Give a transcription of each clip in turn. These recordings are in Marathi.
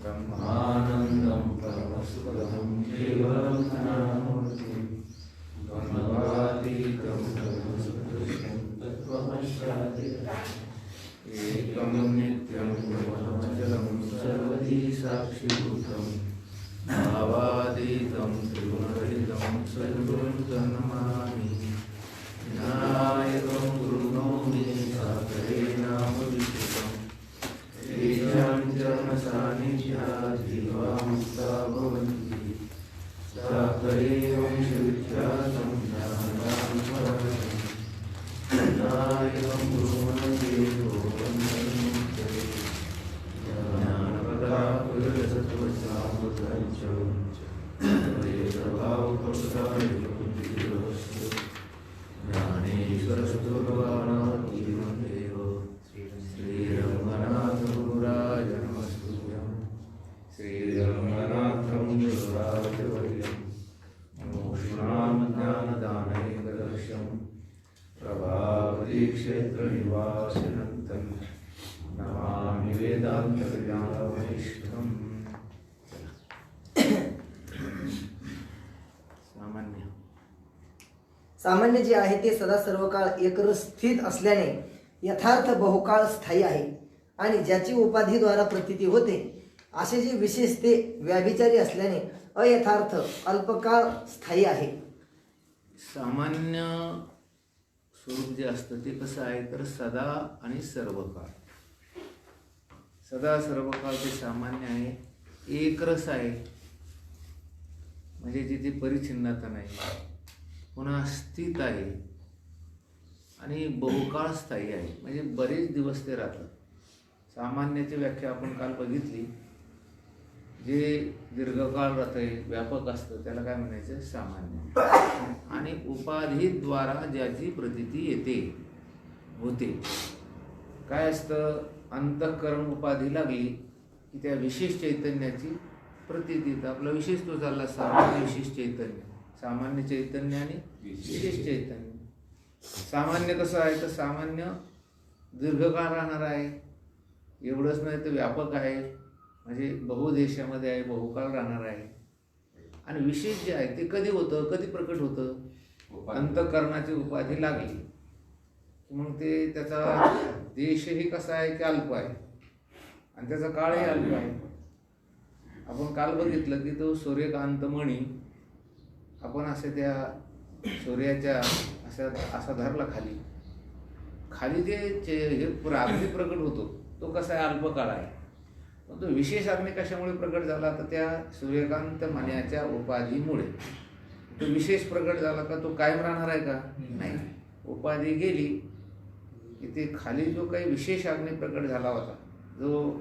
ब्रह्मानन्दं परमसुखदं केवलं ज्ञानमूर्तिं द्वन्द्वातीतं सर्वसुखदुःखं तत्त्वमस्यादिलक्ष्यम् एकं नित्यं निर्मलमचलं सर्वधी साक्षिभूतं भावातीतं त्रिगुणरहितं सद्गुरुं तन्नमामि विनायकं गुरुनौमि साकरे नामविष्टम् तेषां चरणसान्निध्यात् जीवामुक्ता भवन्ति साकरे वंशविख्यातं ज्ञानदां परमं विनायकं गुरुमनदेवो वन्दनं क्षेत्रनिवासिनं नमामि वेदान्तविद्यावरिष्ठम्। सामान्य जे आहे ते सदा सर्व काळ एकरस स्थित असल्याने यथार्थ बहुकाळ स्थायी आहे आणि ज्याची उपाधीद्वारा प्रतीती होते असे जे विशेष ते व्याभिचारी असल्याने अयथार्थ अल्पकाळ स्थायी आहे. सामान्य स्वरूप जे असतं ते कसं आहे तर सदा आणि सर्व काळ. सदा सर्व काळ ते सामान्य आहे, एकरस आहे, म्हणजे तिथे परिच्छिन्नता नाही, पुन्हा स्थित आहे आणि बहुकाळ स्थायी आहे, म्हणजे बरेच दिवस ते राहतात. सामान्याची व्याख्या आपण काल बघितली. जे दीर्घकाळ राहते, व्यापक असतं, त्याला काय म्हणायचं सामान्य. आणि उपाधीद्वारा ज्याची प्रतीती येते होते, काय असतं, अंतःकरण उपाधी लागली की त्या विशेष चैतन्याची प्रतीती येतं. आपला विशेष तो चालला सामान्य विशेष चैतन्य, सामान्य चैतन्य आणि विशेष चैतन्य. सामान्य कसं आहे तर सामान्य दीर्घकाळ राहणार आहे, एवढंच नाही तर व्यापक आहे, म्हणजे बहुदेशामध्ये आहे, बहुकाळ राहणार आहे. आणि विशेष जे आहे ते कधी होतं, कधी प्रकट होतं, अंतःकरणाची उपाधी लागली मग ते त्याचा देशही कसा आहे की अल्प आहे आणि त्याचा काळही अल्प आहे. आपण काल बघितलं की तो सूर्यकांत मणी आपण असे त्या सूर्याच्या असा धरला खाली जे हे अग्नी प्रकट होतो तो कसा आहे अल्पकाळ आहे. पण तो विशेष अग्नी कशामुळे प्रकट झाला तर त्या सूर्यकांत मण्याच्या उपाधीमुळे. तो विशेष प्रकट झाला का तो कायम राहणार आहे का नाही. उपाधी गेली की ते खाली जो काही विशेष अग्नी प्रकट झाला होता, जो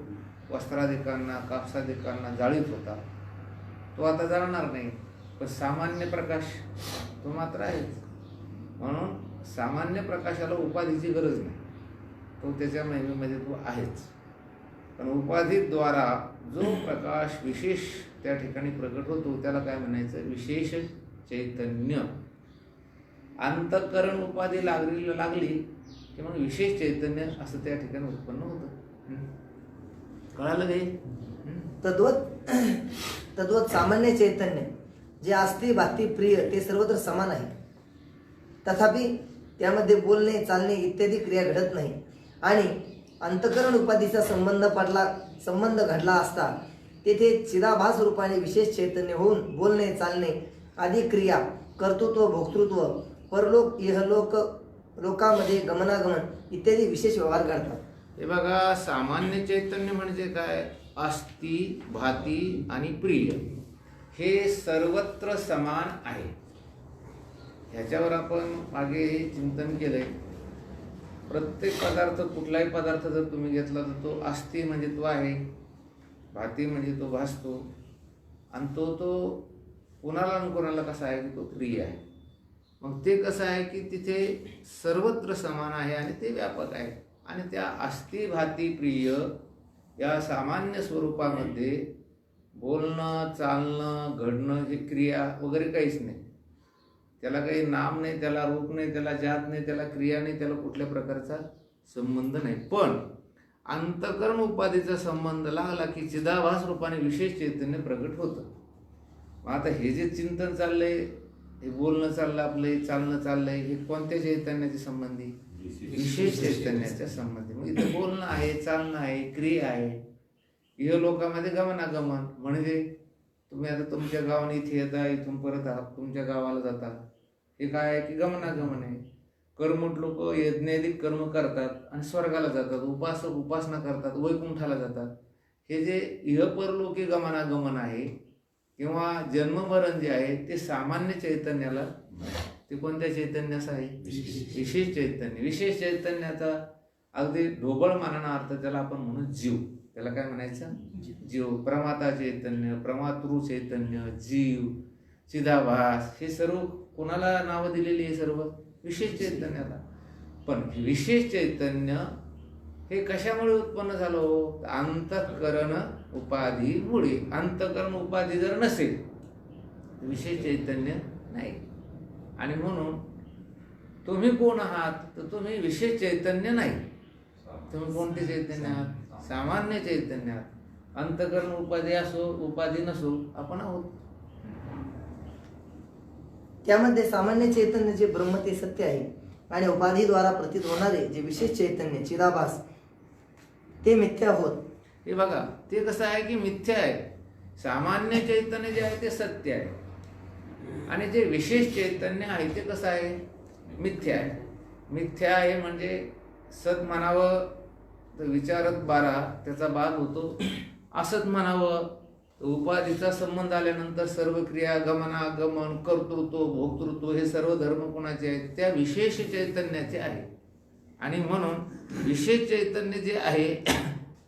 वस्त्राधिकांना कापसाधिकांना जाळीत होता, तो आता जाणार नाही. पण सामान्य प्रकाश तो मात्र आहेच. म्हणून सामान्य प्रकाशाला उपाधीची गरज नाही, तो त्याच्या महिमेमध्ये तो आहेच. पण उपाधीद्वारा जो प्रकाश विशेष त्या ठिकाणी प्रकट होतो त्याला काय म्हणायचं विशेष चैतन्य. अंतःकरण उपाधी लागली की मग विशेष चैतन्य असं त्या ठिकाणी उत्पन्न होतं. कळालं काही. तद्वत सामान्य चैतन्य जे असते भाती प्रिय ते सर्वत्र समान आहे. तथापि त्यामध्ये बोलणे चालणे इत्यादी क्रिया घडत नाही. आणि अंतःकरण उपाधीचा संबंध घडला असता तेथे चिदाभास रूपाने विशेष चैतन्य होऊन बोलणे चालणे आदी क्रिया कर्तृत्व भोक्तृत्व परलोक इहलोक लोकांमध्ये गमनागमन इत्यादी विशेष व्यवहार घडतात. हे बघा, सामान्य चैतन्य म्हणजे काय, अस्ति भाती आणि प्रिय हे सर्वत्र समान आहे. ह्याच्यावर आपण मागे चिंतन केलंय. प्रत्येक पदार्थ, कुठलाही पदार्थ जर तुम्ही घेतला तर तो अस्ति म्हणजे तो आहे, भाती म्हणजे तो भासतो, आणि तो कोणाला न कोणाला कसा आहे की तो प्रिय आहे. मग ते कसं आहे की तिथे सर्वत्र समान आहे आणि ते व्यापक आहे. आणि त्या अस्ति भाती प्रिय या सामान्य स्वरूपामध्ये बोलणं चालणं घडणं हे क्रिया वगैरे काहीच नाही. त्याला काही नाम नाही, त्याला रूप नाही, त्याला जात नाही, त्याला क्रिया नाही, त्याला कुठल्या प्रकारचा संबंध नाही. पण अंतःकरण उपाधीचा संबंध लागला की चिदाभास रूपाने विशेष चैतन्य प्रगट होतं. मग आता हे जे चिंतन चाललंय, हे बोलणं चाललं आपलं, हे चालणं चाललंय, हे कोणत्या चैतन्याच्या संबंधी? विशेष चैतन्याच्या संबंधी. मग इथं बोलणं आहे, चालणं आहे, क्रिया आहे. इह लोकांमध्ये गमनागमन म्हणजे तुम्ही आता तुमच्या गावाने इथे येता, इथून परत तुमच्या गावाला जाता, हे काय आहे की गमनागमन आहे. कर्मठ लोक यज्ञाधिक कर्म करतात आणि स्वर्गाला जातात, उपासना करतात, वैकुंठाला जातात. हे जे इह परलोकी गमनागमन आहे किंवा जन्ममरण जे आहे ते सामान्य चैतन्याला, ते कोणत्या चैतन्यास आहे? विशेष चैतन्य. विशेष चैतन्याचा अगदी ढोबळ मानना अर्थ त्याला आपण म्हणू जीव. त्याला काय म्हणायचं? जीव. प्रमाता चैतन्य, प्रमातृ चैतन्य, जीव, चिदाभास, हे सर्व कोणाला नावं दिलेली आहे? सर्व विशेष चैतन्याला. पण विशेष चैतन्य हे कशामुळे उत्पन्न झालं? अंतःकरण उपाधीमुळे. अंतःकरण उपाधी जर नसेल विशेष चैतन्य नाही. आणि म्हणून तुम्ही कोण आहात? तर तुम्ही विशेष चैतन्य नाही. तुम्ही कोणते चैतन्य आहात? सामान्य चैतन्य आहात. अंतःकरण उपाधी असो उपाधी नसो आपण आहोत. त्यामध्ये सामान्य चैतन्य जे ब्रह्म ते सत्य आहे आणि उपाधीद्वारा प्रतीत होणारे जे विशेष चैतन्य चिदाभास ते मिथ्या होत. हे बघा, ते कसं आहे की मिथ्या आहे. सामान्य चैतन्य जे आहे ते सत्य आहे आणि जे विशेष चैतन्य आहे ते कसं आहे? मिथ्या आहे. मिथ्या आहे म्हणजे सत म्हणावं तर विचारत बारा, त्याचा बाद होतो. असत म्हणावं तर उपाधीचा संबंध आल्यानंतर सर्व क्रिया, गमनागमन, कर्तृत्व, भोक्तृत्व हे सर्व धर्म कोणाचे आहेत? त्या विशेष चैतन्याचे आहे. आणि म्हणून विशेष चैतन्य जे आहे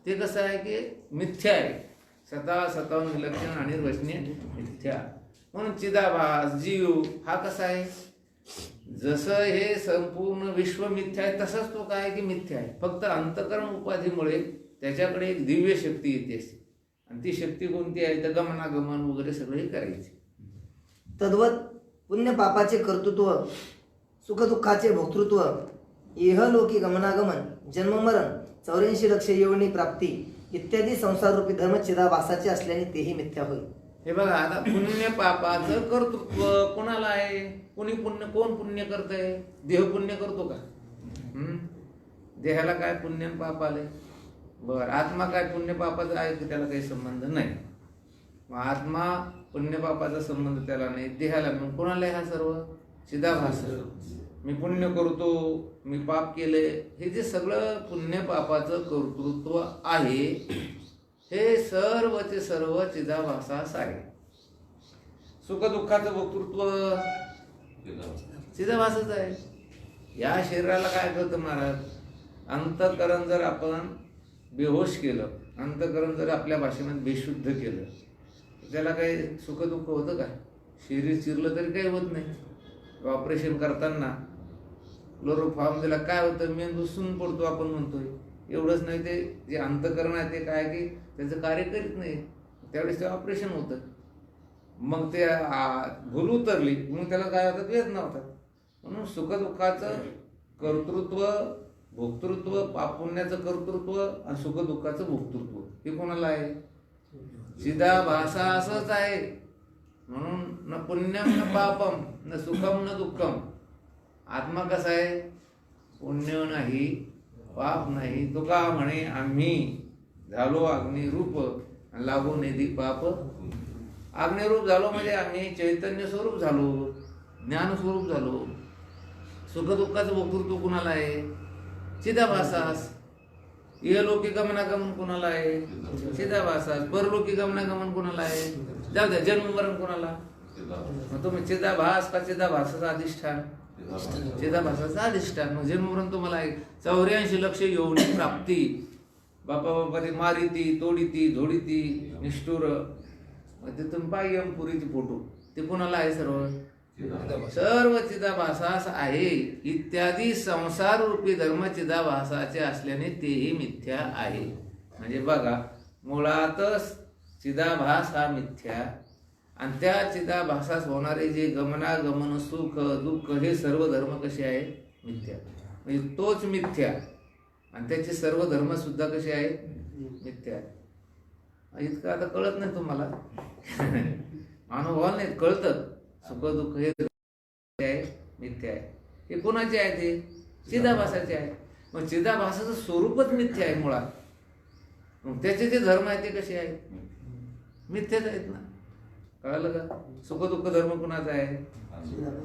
ते कसं आहे की मिथ्या आहे. स्वतःहून विलक्षण आणि निर्वचनीय मिथ्या. म्हणून चिदाभास जीव हा कसा आहे? जसं हे संपूर्ण विश्व मिथ्या आहे तसंच तो काय की मिथ्या आहे. फक्त अंतःकरण उपाधीमुळे त्याच्याकडे एक दिव्य शक्ती येते असते आणि ती शक्ती कोणती आहे? तर गमनागमन वगैरे सगळे करायचे. तद्वत पुण्य पापाचे कर्तृत्व, सुखदुःखाचे भोक्तृत्व, इहलोकी गमनागमन, जन्ममरण, 84 लक्ष योनी प्राप्ती इत्यादी संसाररूपी धर्म चिदाभासाचे असल्याने तेही मिथ्या होईल. हे बघा, आता पुण्य पापाचं कर्तृत्व कोणाला आहे? कोण पुण्य करतंय? देह पुण्य करतो का? देहाला काय पुण्य आणि पाप आले? बर, आत्मा काय पुण्य पापाचा आहे की त्याला काही संबंध नाही. मग आत्मा पुण्य पापाचा संबंध त्याला नाही, देहाला. मग कोणाला आहे हा सर्व? चिदाभास. मी पुण्य करतो, मी पाप केले, हे जे सगळं पुण्य पापाचं कर्तृत्व आहे हे सर्वचे सर्व चिदाभासास आहे. सुखदुःखाचं वक्तृत्व चिदाभासच आहे. या शरीराला काय करतं महाराज? अंतःकरण जर आपण बेहोश केलं, अंतःकरण जर आपल्या भाषेमध्ये बेशुद्ध केलं, त्याला काही सुखदुःख होतं का? शरीर चिरलं तरी काही होत नाही. ऑपरेशन करताना क्लोरोफॉर्म दिला काय होतं? मेंदू सुन्न पडतो आपण म्हणतोय. एवढंच नाही, ते जे अंतःकरण आहे ते काय की त्याचं कार्य करीत नाही, त्यावेळेस ते ऑपरेशन होतं. मग ते भूल उतरली, मग त्याला काय होतं? वेदना होतात. म्हणून सुखदुःखाचं कर्तृत्व, भोक्तृत्व, पापुण्याचं कर्तृत्व आणि सुखदुःखाचं भोक्तृत्व हे कोणाला आहे? चिदाभासा असंच आहे. म्हणून न पुण्यम न पापम न सुखम न दुःखम. आत्मा कसा आहे? पुण्य नाही, पाप नाही. तुका म्हणे आम्ही झालो अग्निरूप लागो निधी पाप. अग्निरूप झालो म्हणजे आम्ही चैतन्य स्वरूप झालो, ज्ञान स्वरूप झालो. सुखदुःखाचं वक्तृत्व कुणाला आहे? चिदाभासास. इहलोकी गमनागमन कुणाला आहे? चिदाभासास. परलोकी गमनागमन कुणाला आहे? जाऊ द्या, जन्ममरण कुणाला? मग तुम्ही चिदाभास का चिदाभासाचं अधिष्ठान? चिदाभासाचं अधिष्ठान. मग जन्ममरण तुम्हाला आहे. 84 लक्ष योनी प्राप्ती. बापा बापा ते मारिती, तोडीती, झोडीती, निष्ठुर. मग ते तुम्ही पाय्यम पुरीची फोटो ते कुणाला आहे? सर्व चिदाभासास आहे. इत्यादी संसार रूपी धर्म चिदाभासाचे असल्याने तेही मिथ्या आहे. म्हणजे बघा, मुळातच चिदाभास हा मिथ्या आणि त्या चिदाभासास होणारे जे गमनागमन, सुख दुःख हे सर्व धर्म कसे आहे? मिथ्या. म्हणजे तोच मिथ्या. आणि त्याचे सर्व धर्म सुद्धा कसे आहेत? मिथ्या आहेत. इतकं आता कळत नाही तुम्हाला, अनुभव नाही कळतं. सुख दुःख हे आहे मिथ्या आहे. हे कोणाचे आहे? ते चिदाभासाचे आहे. मग चिदाभासाचं स्वरूपच मिथ्या आहे मुळात. मग त्याचे जे धर्म आहेत ते कसे आहेत? मिथ्याच आहेत ना. कळालं का? सुख दुःख धर्म कुणाचा आहे?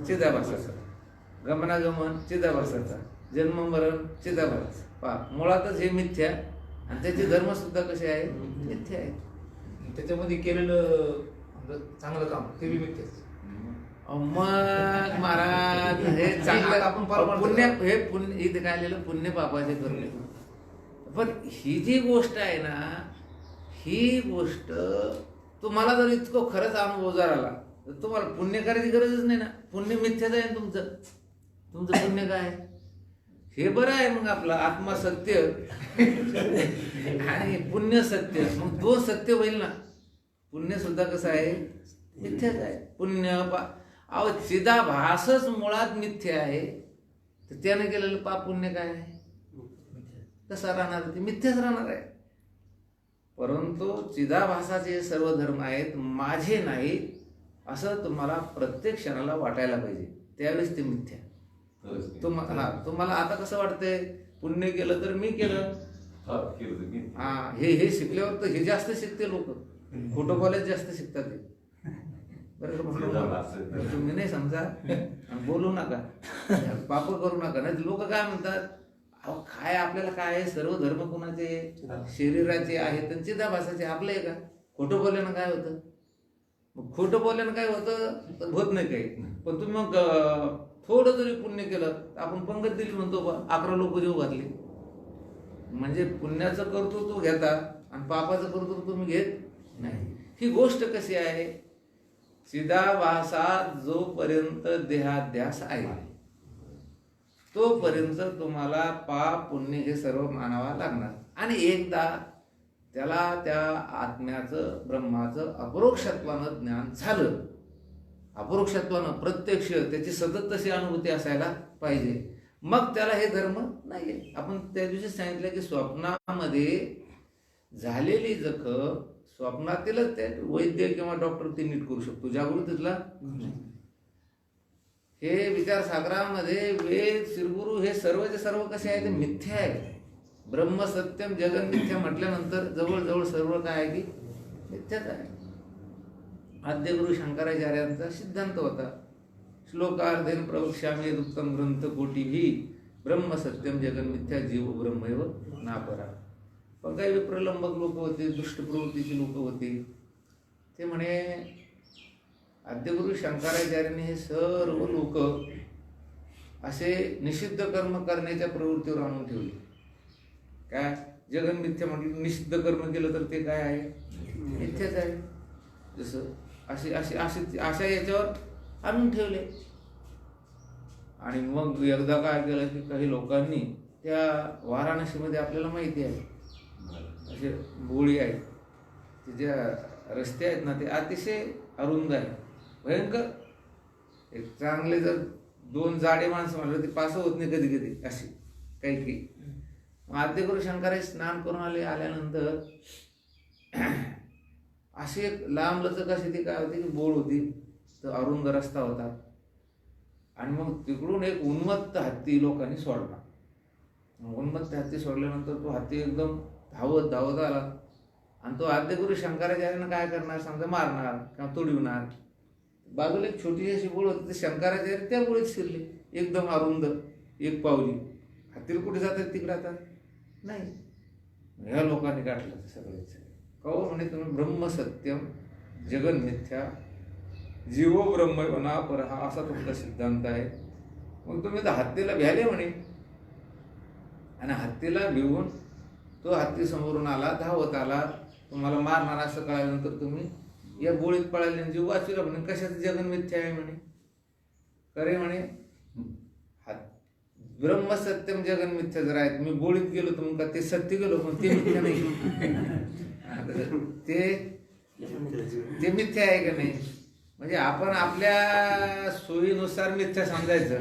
चिदाभासाचा. गमनागमन चिदाभासाचा. जन्म मरण चिदाभास. मुळातच हे मिथ्या आणि त्याचे धर्म सुद्धा कसे आहेत? मिथ्या आहेत. त्याच्यामध्ये केलेलं चांगलं काम ते बी मिथ्याच. मग महाराज हे चांगलं आपण परमार्थ पुण्य, हे पुण्य इथे काय लिहिलं? पुण्य पापाचे कर्मे. पण ही जी गोष्ट आहे ना, ही गोष्ट तुम्हाला जर इतकं खरंच अनुभव जर आला तर तुम्हाला पुण्य करायची गरजच नाही ना. पुण्य मिथ्याच आहे तुमचं. तुमचं पुण्य काय आहे? हे बरं आहे. मग आपलं आत्मा सत्य आणि पुण्य सत्य, मग दोन सत्य होईल ना. पुण्य सुद्धा कसं आहे? मिथ्याच आहे. पुण्य अहो चिदाभासच मुळात मिथ्या आहे, तर त्याने केलेलं पाप पुण्य काय आहे? कसा राहणार? ते मिथ्याच राहणार आहे. परंतु चिदाभासाचे सर्व धर्म आहेत, माझे नाही असं तुम्हाला प्रत्येक क्षणाला वाटायला पाहिजे, त्यावेळेस ते मिथ्या. तुम्हाला आता कसं वाटतंय? पुण्य केलं तर मी केलं. हे शिकल्यावर तर हे जास्त शिकते लोक. खोटं कॉलेज जास्त शिकतात ते. बरं, तुम्ही नाही समजा आणि बोलू नका, पाप करू नका. नाही लोक काय म्हणतात? अहो काय आपल्याला काय आहे? सर्व धर्म कोणाचे? शरीराचे आहेत आणि चिदाभासाचे. आपलं आहे का? खोटं बोलल्यानं काय होतं? मग खोटं बोलल्यानं काय होतं? तर होत नाही काही. पण तुम्ही मग थोडं जरी पुण्य केलं, आपण पंगत दिली म्हणतो बा, 11 लोक जीव घातले. म्हणजे पुण्याचं कर्तृत्व घेता आणि पापाचं कर्तृत्व तुम्ही घेत नाही. ही गोष्ट कशी आहे? चिदाभासात जोपर्यंत देहाध्यास आहे तोपर्यंत तुम्हाला पाप पुण्य हे सर्व मानावा लागणार. आणि एकदा त्याला त्या आत्म्याचं ब्रह्माचं अपरोक्षत्वानं ज्ञान झालं, अपरोक्षत्वानं प्रत्यक्ष त्याची सतत तशी अनुभूती असायला पाहिजे, मग त्याला हे धर्म नाहीये. आपण त्या दिवशी सांगितलं की स्वप्नामध्ये झालेली जखम स्वप्नातीलच ते वैद्य किंवा डॉक्टर ते नीट करू शकतो, जागृतीतला. हे विचारसागरामध्ये वेद श्रीगुरु हे सर्वचे सर्व कसे आहे? ते मिथ्या आहे. ब्रह्म सत्यम जगन मिथ्या म्हटल्यानंतर जवळजवळ सर्व काय आहे की मिथ्याच आहे. आद्यगुरु शंकराचार्यांचा सिद्धांत होता, श्लोकार्धेन प्रवक्ष्यामि उत्तम ग्रंथ कोटीही ब्रह्म सत्यम जगन मिथ्या जीव ब्रह्मैव नापरा. पण काही विप्रलंबक लोक होते, दुष्ट प्रवृत्तीची लोक होते. ते म्हणे आद्यगुरु शंकराचार्यांनी हे सर्व लोक असे निषिद्ध कर्म करण्याच्या प्रवृत्तीवर आणून ठेवले. काय? जगन मिथ्या म्हटलं, निषिद्ध कर्म केलं तर ते काय आहे? मिथ्याच आहे. जसं अशा याच्यावर आणून ठेवले. आणि मग एकदा काय केलं की काही लोकांनी त्या वाराणसीमध्ये आपल्याला माहिती आहे असे बोळी आहेत, ज्या रस्ते आहेत ना ते अतिशय अरुंद आहे, भयंकर. एक चांगले जर 2 जाडे माणसं म्हणलं ते पास होत नाही कधी कधी, अशी काही. मग आद्यगुरु शंकराचे स्नान करून आल्यानंतर अशी एक लांब लचक अशी ती काय होती की बोळ होती, तर अरुंद रस्ता होता. आणि मग तिकडून एक उन्मत्त हत्ती लोकांनी सोडला. उन्मत्त हत्ती सोडल्यानंतर तो हत्ती एकदम धावत धावत आला आणि तो आद्यगुरु शंकराचार्यांना काय करणार? समजा मारणार किंवा तोडविणार. बाजूला एक छोटी अशी बोळ होती, ते शंकराचार्य त्या बोळीत शिरले, एकदम अरुंद, एक पावली. हत्तीला कुठे जातात? तिकडे आता नाही. ह्या लोकांनी गाठलं सगळेच. कहो म्हणे तुम्ही ब्रह्म सत्यम जगन मिथ्या जीवो ब्रह्म नापर, हा असा तुमचा सिद्धांत आहे. मग तुम्ही तर हत्तीला भ्याले म्हणे. आणि हत्तीला भिवून तो हत्ती समोरून आला, धावत आला, तुम्हाला मारणार असं कळल्यानंतर तुम्ही या गोळीत पळाले, जीव वाचविला म्हणे. कशाचं जगन मिथ्या आहे म्हणे? खरे म्हणे ब्रह्म सत्यम जगन मिथ्या जर आहेत. मी गोळीत गेलो तर मग ते सत्य गेलो, पण ते मिथ्या नाही. ते मिथ्या आहे का नाही? म्हणजे आपण आपल्या सोयीनुसार मिथ्या समजायचं,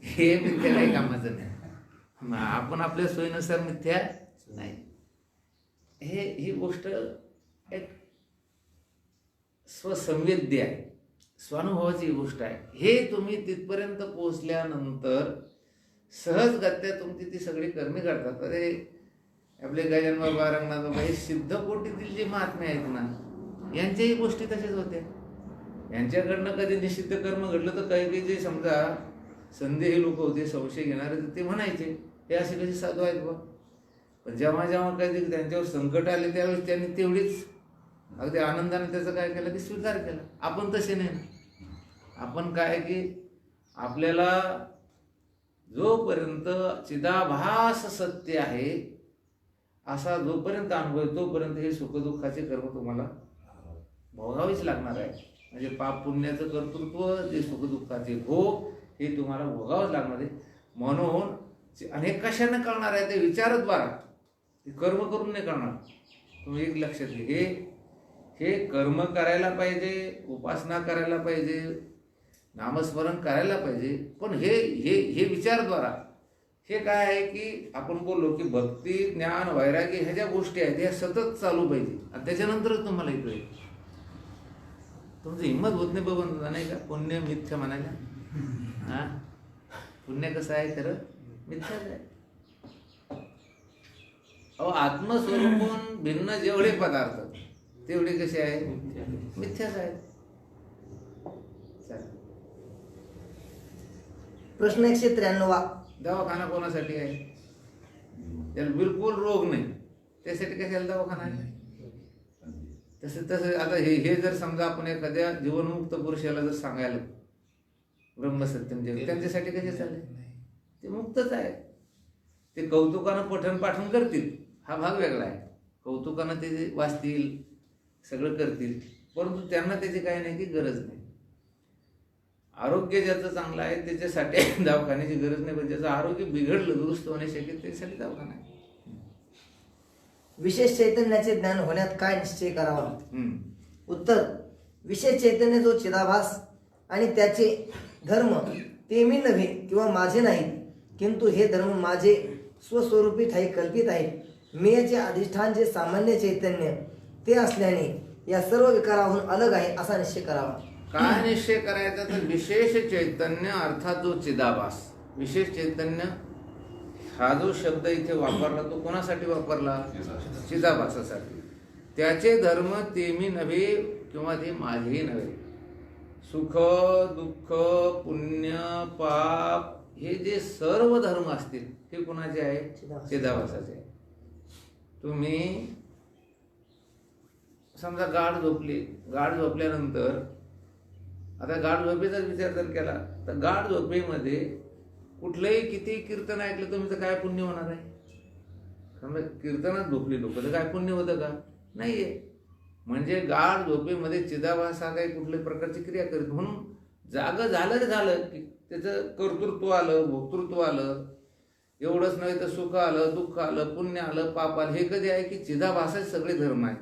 हे मिथ्या काही कामाचं नाही. आपण आपल्या सोयीनुसार मिथ्या नाही. ही गोष्ट एक स्वसंवेद्य आहे, स्वानुभवाची गोष्ट आहे. हे तुम्ही तिथपर्यंत पोहोचल्यानंतर सहजगत्या तुमची ती सगळी कर्मी करतात. अरे आपले गजानन बाबा, रंगनाथ बाबा हे सिद्ध कोटीतील जे महात्मे आहेत ना, यांच्याही गोष्टी तशाच होत्या. यांच्याकडनं कधी निषिद्ध कर्म घडलं तर काही काही जे समजा संदेही लोक होते, संशय घेणारे, तर ते म्हणायचे हे असे कसे साधू आहेत बा. पण जेव्हा जेव्हा कधी त्यांच्यावर संकट आले त्यावेळेस त्यांनी तेवढीच अगदी आनंदाने त्याचं काय केलं की स्वीकार केला. आपण तसे नाही. आपण काय की आपल्याला जोपर्यंत चिदाभास सत्य आहे असा जोपर्यंत अनुभव तोपर्यंत हे सुखदुःखाचे कर्म तुम्हाला भोगावेच लागणार आहे. म्हणजे पाप पुण्याचं कर्तृत्व, जे सुखदुःखाचे भोग हे तुम्हाला भोगावंच लागणार आहे. म्हणून अनेक कशाने कळणार आहे ते विचारद्वारा, ते कर्म करून नाही करणार. तुम्ही एक लक्षात घे, हे कर्म करायला पाहिजे, उपासना करायला पाहिजे, नामस्मरण करायला पाहिजे, पण हे हे हे विचारद्वारा. हे काय आहे की आपण बोललो की भक्ती, ज्ञान, वैराग्य ह्या ज्या गोष्टी आहेत ह्या सतत चालू पाहिजे. आणि त्याच्यानंतरच तुम्हाला इकडे तुमची हिंमत होत नाही बघून नाही का पुण्य मिथ्या म्हणायला. हा, पुण्य कसं आहे खरं मिथ्याच आहे. अहो आत्मस्वरूपून भिन्न जेवढे पदार्थ तेवढे कसे आहे मिथ्याच आहेत. प्रश्न 193. दवाखाना कोणासाठी आहे? त्याला बिलकुल रोग नाही, त्यासाठी कशाला दवाखाना आहे? तसं आता हे जर समजा आपण एखाद्या जीवनमुक्त पुरुषाला जर सांगायला ब्रह्मसत्यम जग, त्यांच्यासाठी कसे चालले? ते मुक्तच आहे. ते कौतुकानं पठण पाठन करतील, हा भाग वेगळा आहे. कौतुकानं ते वाचतील, सगळं करतील, परंतु त्यांना त्याची काही नाही की गरज नाही. आरोग्य ज्याचं चांगलं आहे त्याच्यासाठी दवाखान्याची गरज नाही, पण ज्याचं आरोग्य बिघडलं, दुरुस्त होणे शक्य, त्याच्यासाठी दवाखाना आहे. विशेष चैतन्याचे ज्ञान होण्यात काय निश्चय करावा? उत्तर: विशेष चैतन्य जो चिदाभास आणि त्याचे धर्म ते मी नव्हे किंवा माझे नाही, किंतु हे धर्म माझे स्वस्वरूपी ठाई कल्पित आहेत. मी याचे अधिष्ठान जे सामान्य चैतन्य ते असल्याने या सर्व विकाराहून अलग आहे असा निश्चय करावा. काय निश्चय करायचा? तर विशेष चैतन्य अर्थात जो चिदाभास. विशेष चैतन्य हा जो शब्द इथे वापरला तो कोणासाठी वापरला? चिदाभासासाठी. त्याचे धर्म ते मी नव्हे किंवा ते माझेही नव्हे. सुख दुःख पुण्य पाप हे जे सर्व धर्म असतील हे कोणाचे आहे? चिदाभासाचे. तुम्ही समजा गाढ झोपली, गाढ झोपल्यानंतर आता गाढ झोपेचाच विचार जर केला तर गाढ झोपेमध्ये कुठलंही किती कीर्तन ऐकलं तुम्ही तर काय पुण्य होणार आहे? समजा कीर्तनात झोपली लोक तर काय पुण्य होतं का? नाहीये. म्हणजे गाढ झोपेमध्ये चिदाभास हा काही कुठल्याही प्रकारची क्रिया करीत. म्हणून जागं झालं की त्याचं कर्तृत्व आलं, भोक्तृत्व आलं. एवढंच नव्हे तर सुख आलं, दुःख आलं, पुण्य आलं, पाप आलं. हे कधी आहे की चिदाभासाचे सगळे धर्म आहेत.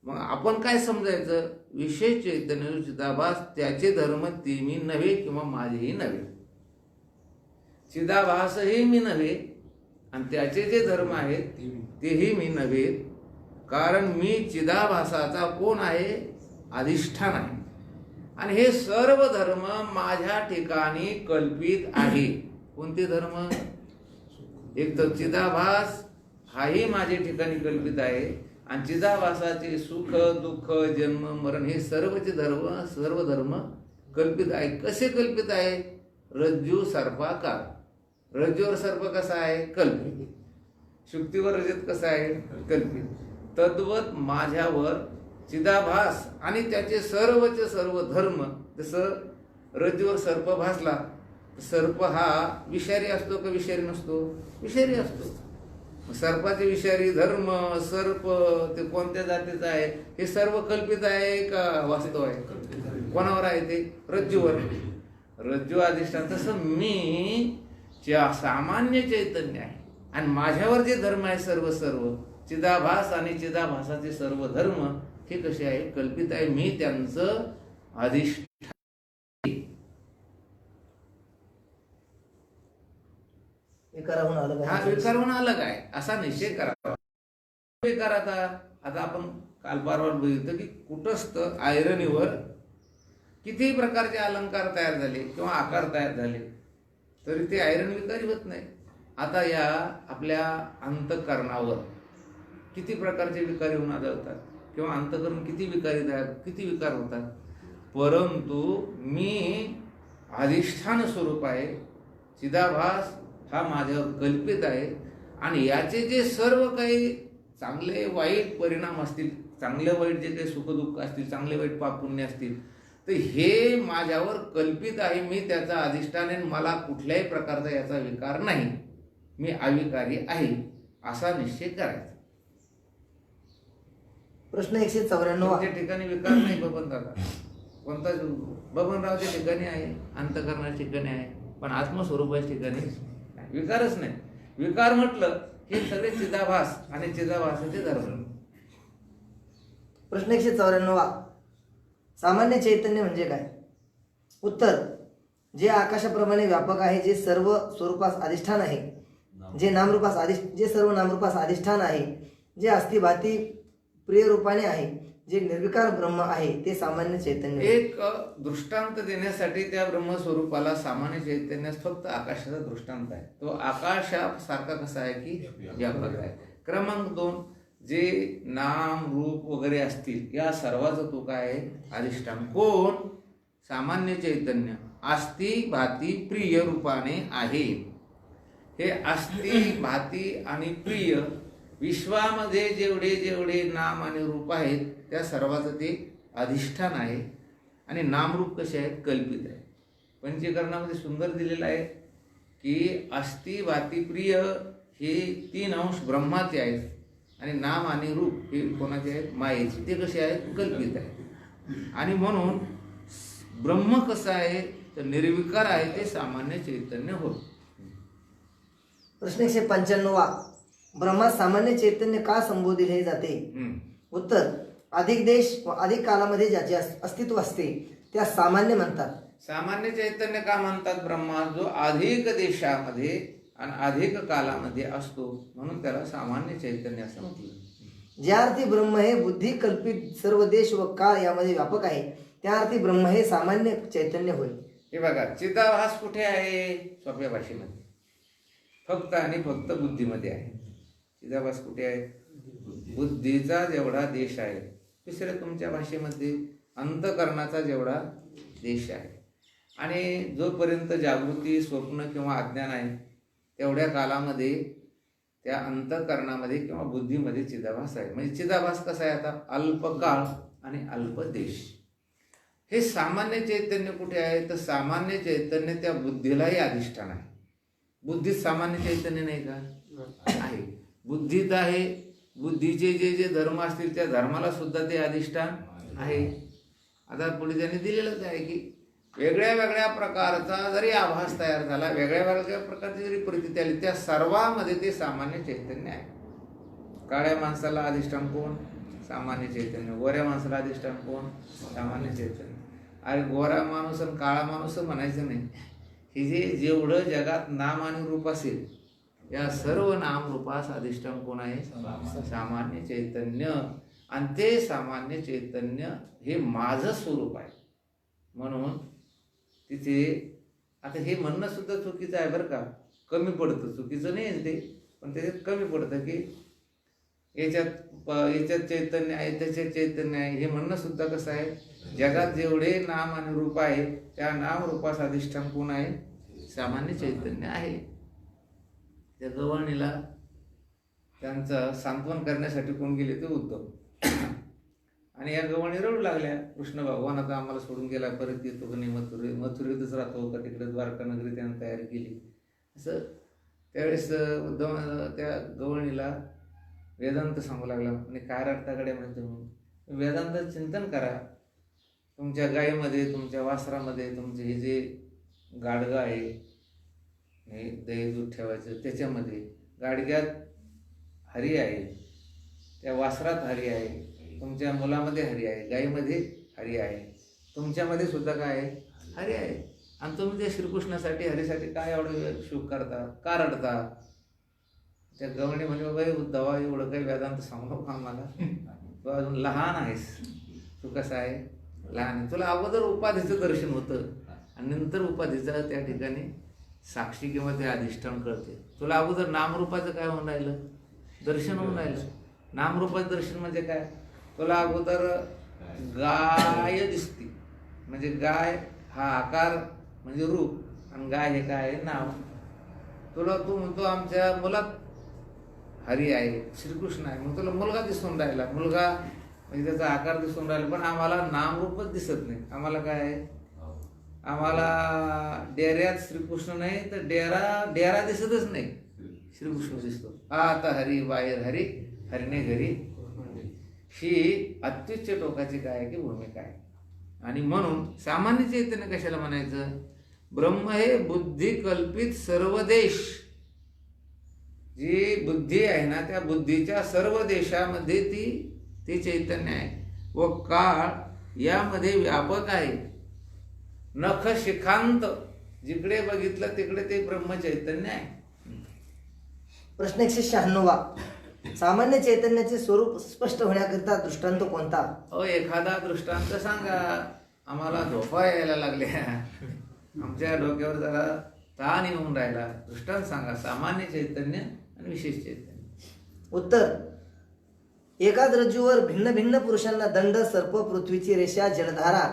मग आपण काय समजायचं? विशेष चैतन्य चिदाभास त्याचे धर्म ते मी नव्हे किंवा माझेही नव्हे. चिदाभासही मी नव्हे आणि त्याचे जे धर्म आहेत तेही मी नव्हे. कारण मी चिदाभासाचा कोण आहे? अधिष्ठान आहे. आणि हे सर्व धर्म माझ्या ठिकाणी कल्पित आहे. कोणते धर्म? एक तर चिदाभास हाही माझ्या ठिकाणी कल्पित आहे आणि चिदाभासाचे सुख दुःख जन्म मरण हे सर्व धर्म कल्पित आहे. कसे कल्पित आहे? रज्जू सर्पाकार. रज्जूवर सर्प कसा आहे? कल्पित. शुक्तीवर रजत कसा आहे? कल्पित. तद्वत माझ्यावर चिदाभास आणि त्याचे सर्वचे सर्व धर्म. जसं रज्जूवर सर्प भासला, सर्प हा विषारी असतो का विषारी नसतो? विषारी असतो. सर्पाचे विषारी धर्म, सर्प ते कोणत्या जातीचा आहे? हे सर्व कल्पित आहे का वास्तव आहे? कोणावर आहे ते? रज्जूवर. रज्जू अधिष्ठान. तसं मी सामान्य चैतन्य आहे आणि माझ्यावर जे धर्म आहे सर्व चिदाभास आणि चिदाभासाचे सर्व धर्म हे कसे आहे? कल्पित आहे. मी त्यांचं अधिष्ठान. विकाराहून अलग हा आहे. विकारहून अलग आहे असा निश्चय करावा. विकार आता आपण काल परवा बघितलं की कुटस्थ ऐरणीवर कितीही प्रकारचे अलंकार तयार झाले किंवा आकार तयार झाले तरी ते ऐरण विकारी होत नाही. आता या आपल्या अंतःकरणावर किती प्रकारचे विकारी होऊन आढळतात किंवा अंतःकरण किती विकार होतात. परंतु मी अधिष्ठान स्वरूप आहे, चिदाभास हा माझ्यावर कल्पित आहे आणि याचे जे सर्व काही चांगले वाईट परिणाम असतील, चांगले वाईट जे काही सुखदुःख असतील, चांगले वाईट पाप पुण्य असतील तर हे माझ्यावर कल्पित आहे. मी त्याचा अधिष्ठान आहे, मला कुठल्याही प्रकारचा याचा विकार नाही, मी अविकारी आहे असा निश्चय करायचा. प्रश्न 194. तुमच्या ठिकाणी विकार नाही बबन दादा, कोणता बबनरावच्या ठिकाणी आहे, अंतःकरणाच्या ठिकाणी आहे, पण आत्मस्वरूपाच्या ठिकाणी नाही. विकारच नाही. विकार म्हटलं की सगळे चिदाभास आणि चिदाभासाचे धर्म. प्रश्न 194. सामान्य चैतन्य म्हणजे काय? उत्तर: जे आकाशाप्रमाणे व्यापक आहे, जे सर्व स्वरूपास अधिष्ठान आहे, जे सर्व नामरूपास अधिष्ठान आहे, जे अस्थिभाती प्रिय रूपाने आहे, जे निर्विकार ब्रह्म आहे, ते सामान्य चैतन्य. एक दृष्टांत देण्यासाठी त्या ब्रह्मस्वरूपाला सामान्य चैतन्यास फक्त आकाशाचा दृष्टांत आहे. तो आकाशासारखा कसा आहे की व्यापक आहे. क्रमांक 2, जे नाम रूप वगैरे असतील या सर्वाचं तो काय आहे? अधिष्ठान. कोण? सामान्य चैतन्य अस्ति भाती प्रिय रूपाने आहे. हे अस्ति भाती आणि प्रिय विश्वामध्ये जेवढे जेवढे नाम आणि रूप आहेत त्या सर्वाचं ते अधिष्ठान आहे. आणि नामरूप कसे आहेत? कल्पित आहे. पंचीकरणामध्ये सुंदर दिलेलं आहे की अस्ति भाती प्रिय हे 3 अंश ब्रह्माचे आहेत आणि नाम आणि रूप हे कोणाचे आहेत? मायेचे. ते कसे आहेत? कल्पित आहे. आणि म्हणून ब्रह्म कसं आहे तर निर्विकार आहे, ते सामान्य चैतन्य होत. प्रश्न 195. ब्रह्मा सामान्य चैतन्य का संबोधिले जाते? उत्तर: अधिक देश व अधिक कालामध्ये ज्याचे अस्तित्व असते त्या सामान्य म्हणतात. सामान्य चैतन्य का म्हणतात? ब्रह्मा जो अधिक देशामध्ये आणि अधिक कालामध्ये असतो म्हणून त्याला सामान्य चैतन्य असं म्हटलं. ज्या अर्थी ब्रह्म हे बुद्धी कल्पित सर्व देश व काळ यामध्ये व्यापक आहे, त्या अर्थी ब्रह्म हे सामान्य चैतन्य होय. हे बघा, चिदाभास कुठे आहे? सोप्या भाषेमध्ये फक्त आणि फक्त बुद्धीमध्ये आहे. चिदाभास कुठे आहे? बुद्धीचा जेवढा देश आहे. दुसऱ्या तुमच्या भाषेमध्ये अंतःकरणाचा जेवढा देश आहे. आणि जोपर्यंत जागृती, स्वप्न किंवा अज्ञान आहे तेवढ्या कालामध्ये त्या अंतःकरणामध्ये किंवा बुद्धीमध्ये चिदाभास आहे. म्हणजे चिदाभास कसा आहे? आता अल्पकाळ आणि अल्प देश. हे सामान्य चैतन्य कुठे आहे? तर सामान्य चैतन्य त्या बुद्धीलाही अधिष्ठान आहे. बुद्धीत सामान्य चैतन्य नाही का? आहे. बुद्धीत आहे. बुद्धीचे जे जे धर्म असतील त्या धर्माला सुद्धा ते अधिष्ठान आहे. आता पुढे त्यांनी दिलेलंच आहे की वेगळ्या वेगळ्या प्रकारचा जरी आभास तयार झाला, वेगळ्या वेगळ्या प्रकारची जरी परिस्थिती आली, त्या सर्वांमध्ये ते सामान्य चैतन्य आहे. काळ्या माणसाला अधिष्ठान कोण? सामान्य चैतन्य. गोऱ्या माणसाला अधिष्ठान कोण? सामान्य चैतन्य. अरे गोरा माणूस आणि काळा माणूस म्हणायचं नाही. हे जे जेवढं जगात नाम आणि रूप असेल या सर्व नाम रूपास अधिष्ठान कोण आहे? सामान्य चैतन्य. आणि ते सामान्य चैतन्य हे माझं स्वरूप आहे. म्हणून तिथे आता हे म्हणणं सुद्धा चुकीचं आहे बरं का. कमी पडतं, चुकीचं नाही ते, पण त्याच्यात कमी पडतं की याच्यात चैतन्य आहे, त्याच्यात चैतन्य आहे. हे म्हणणं सुद्धा कसं आहे? जगात जेवढे नाम आणि रूप आहे त्या नाम रूपास अधिष्ठान कोण आहे? सामान्य चैतन्य आहे. त्या गवळणीला त्यांचं सांत्वन करण्यासाठी कोण गेले? ते उद्धव. आणि या गवळणी रडू लागल्या, कृष्ण भगवान आता आम्हाला सोडून गेला, परत येतो का नाही, मथुरेतच राहतो का, तिकडे द्वारका नगरी त्यानं तयारी केली. असं त्यावेळेस उद्धव त्या गवळणीला वेदांत सांगू लागला. आणि काय रडताकडे म्हणजे तुम्ही वेदांत चिंतन करा. तुमच्या गायीमध्ये, तुमच्या वासरामध्ये, तुमचे हे जे गाडगं आहे, हे दही दूध ठेवायचं, त्याच्यामध्ये गाडग्यात हरी आहे, त्या वासरात हरी आहे, तुमच्या मुलामध्ये हरी आहे, गायीमध्ये हरी आहे, तुमच्यामध्ये सुद्धा काय आहे? हरी आहे. आणि तुम्ही ते श्रीकृष्णासाठी हरीसाठी काय एवढं शुभ करता, का रडता? त्या गवणी म्हणजे बाबा उद्धवा एवढं काही वेदांत सांगू नको आम्हाला, तू अजून लहान आहेस. तू कसा आहे? लहान आहे. तुला अगोदर उपाधीचं दर्शन होतं आणि नंतर उपाधीचं त्या ठिकाणी साक्षी किंवा ते अधिष्ठान कळते. तुला अगोदर नामरूपाचं काय होऊन राहिलं? दर्शन होऊन राहिलं. नामरूपाचं दर्शन म्हणजे काय? तुला अगोदर गाय दिसते, म्हणजे गाय हा आकार म्हणजे रूप आणि गाय हे काय आहे? नाव. तुला तू म्हणतो आमच्या मुलात हरी आहे, श्रीकृष्ण आहे, मग तुला मुलगा दिसून राहिला, मुलगा म्हणजे त्याचा आकार दिसून राहिला, पण आम्हाला नामरूपच दिसत नाही. आम्हाला काय आहे? आम्हाला डेऱ्यात श्रीकृष्ण नाही तर डेरा दिसतच नाही, श्रीकृष्ण दिसतो. आता हरी बाहेर हरी, हरीने घरी. ही अत्युच्च टोकाची काय आहे की भूमिका आहे. आणि म्हणून सामान्य चैतन्य कशाला म्हणायचं? ब्रह्म हे बुद्धी कल्पित सर्व देश, जी बुद्धी आहे ना त्या बुद्धीच्या सर्व देशामध्ये ती चैतन्य आहे व काळ यामध्ये व्यापक आहे. नख शिखांत जिकडे बघितलं तिकडे ते ब्रह्म चैतन्य आहे. प्रश्न 196. सामान्य चैतन्याचे स्वरूप स्पष्ट होण्याकरिता दृष्टांत कोणता? एखादा दृष्टांत सांगा. आम्हाला झोपा यायला लागल्या, आमच्या डोक्यावर जरा ताण येऊन राहिला. दृष्टांत सांगा. सामान्य चैतन्य आणि विशेष चैतन्य. उत्तर: एकाच रज्जूवर भिन्न भिन्न पुरुषांना दंड, सर्प, पृथ्वीची रेषा, जलधारा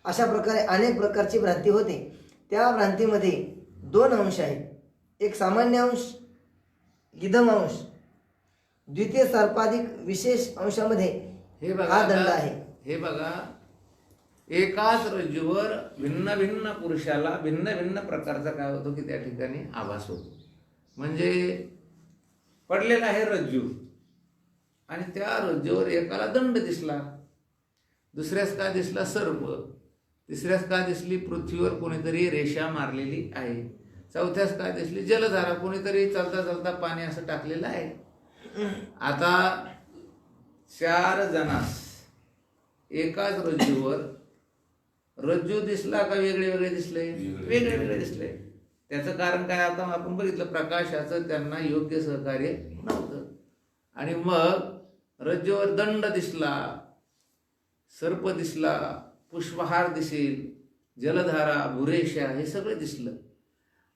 अशा प्रकारे अनेक प्रकारची भ्रांती होते. त्या भ्रांतीमध्ये 2 अंश आहेत. एक सामान्य अंश, इदम अंश. द्वितीय सर्पाधिक विशेष अंशामध्ये हे बघा, हा दंड आहे. हे बघा, एकाच रज्जूवर भिन्न भिन्न पुरुषाला भिन्न भिन्न प्रकारचा काय होतो की त्या ठिकाणी आभास होतो. म्हणजे पडलेला आहे रज्जू आणि त्या रज्जूवर एकाला दंड दिसला, दुसऱ्यास काय दिसला? सर्प. तिसऱ्यास काय दिसली? पृथ्वीवर कोणीतरी रेषा मारलेली आहे. चौथ्यास काय दिसली? जलधारा, कोणीतरी चालता चालता पाणी असं टाकलेलं आहे. आता 4 जणांस एकाच रज्जूवर रज्जू दिसला का वेगळे वेगळे दिसले? वेगळे वेगळे दिसले. त्याचं कारण काय? आता आपण बघितलं, प्रकाशाचं त्यांना योग्य सहकार्य नव्हतं. आणि मग रज्जूवर दंड दिसला, सर्प दिसला, पुष्पहार दिसेल, जलधारा, भुरेषा हे सगळं दिसलं.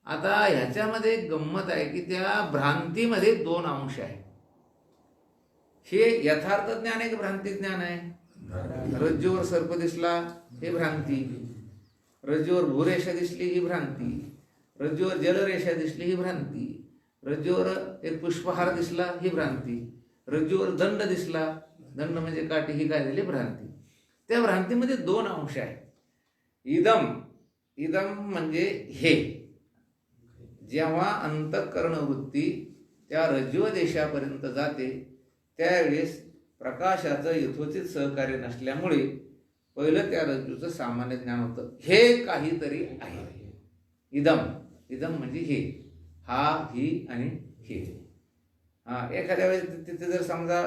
आता ह्याच्यामध्ये एक गंमत आहे की त्या भ्रांतीमध्ये 2 अंश आहे. हे यथार्थ ज्ञान आहे की भ्रांती ज्ञान आहे? रज्जूवर सर्प दिसला हे भ्रांती, रज्जूवर भूरेषा दिसली ही भ्रांती, रज्जूवर जलरेषा दिसली ही भ्रांती, रज्जूवर एक पुष्पहार दिसला ही भ्रांती, रज्जूवर दंड दिसला, दंड म्हणजे काठी, ही काय झाली? भ्रांती. त्या भ्रांतीमध्ये 2 अंश आहे. इदम म्हणजे हे. जेव्हा अंतःकरण वृत्ती त्या रज्जू देशापर्यंत जाते त्यावेळेस प्रकाशाचं यथोचित सहकार्य नसल्यामुळे पहिलं त्या रज्जूचं सामान्य ज्ञान होतं, हे काहीतरी आहे. इदम म्हणजे हे, हा, ही आणि हे. एखाद्या वेळेस तिथे जर समजा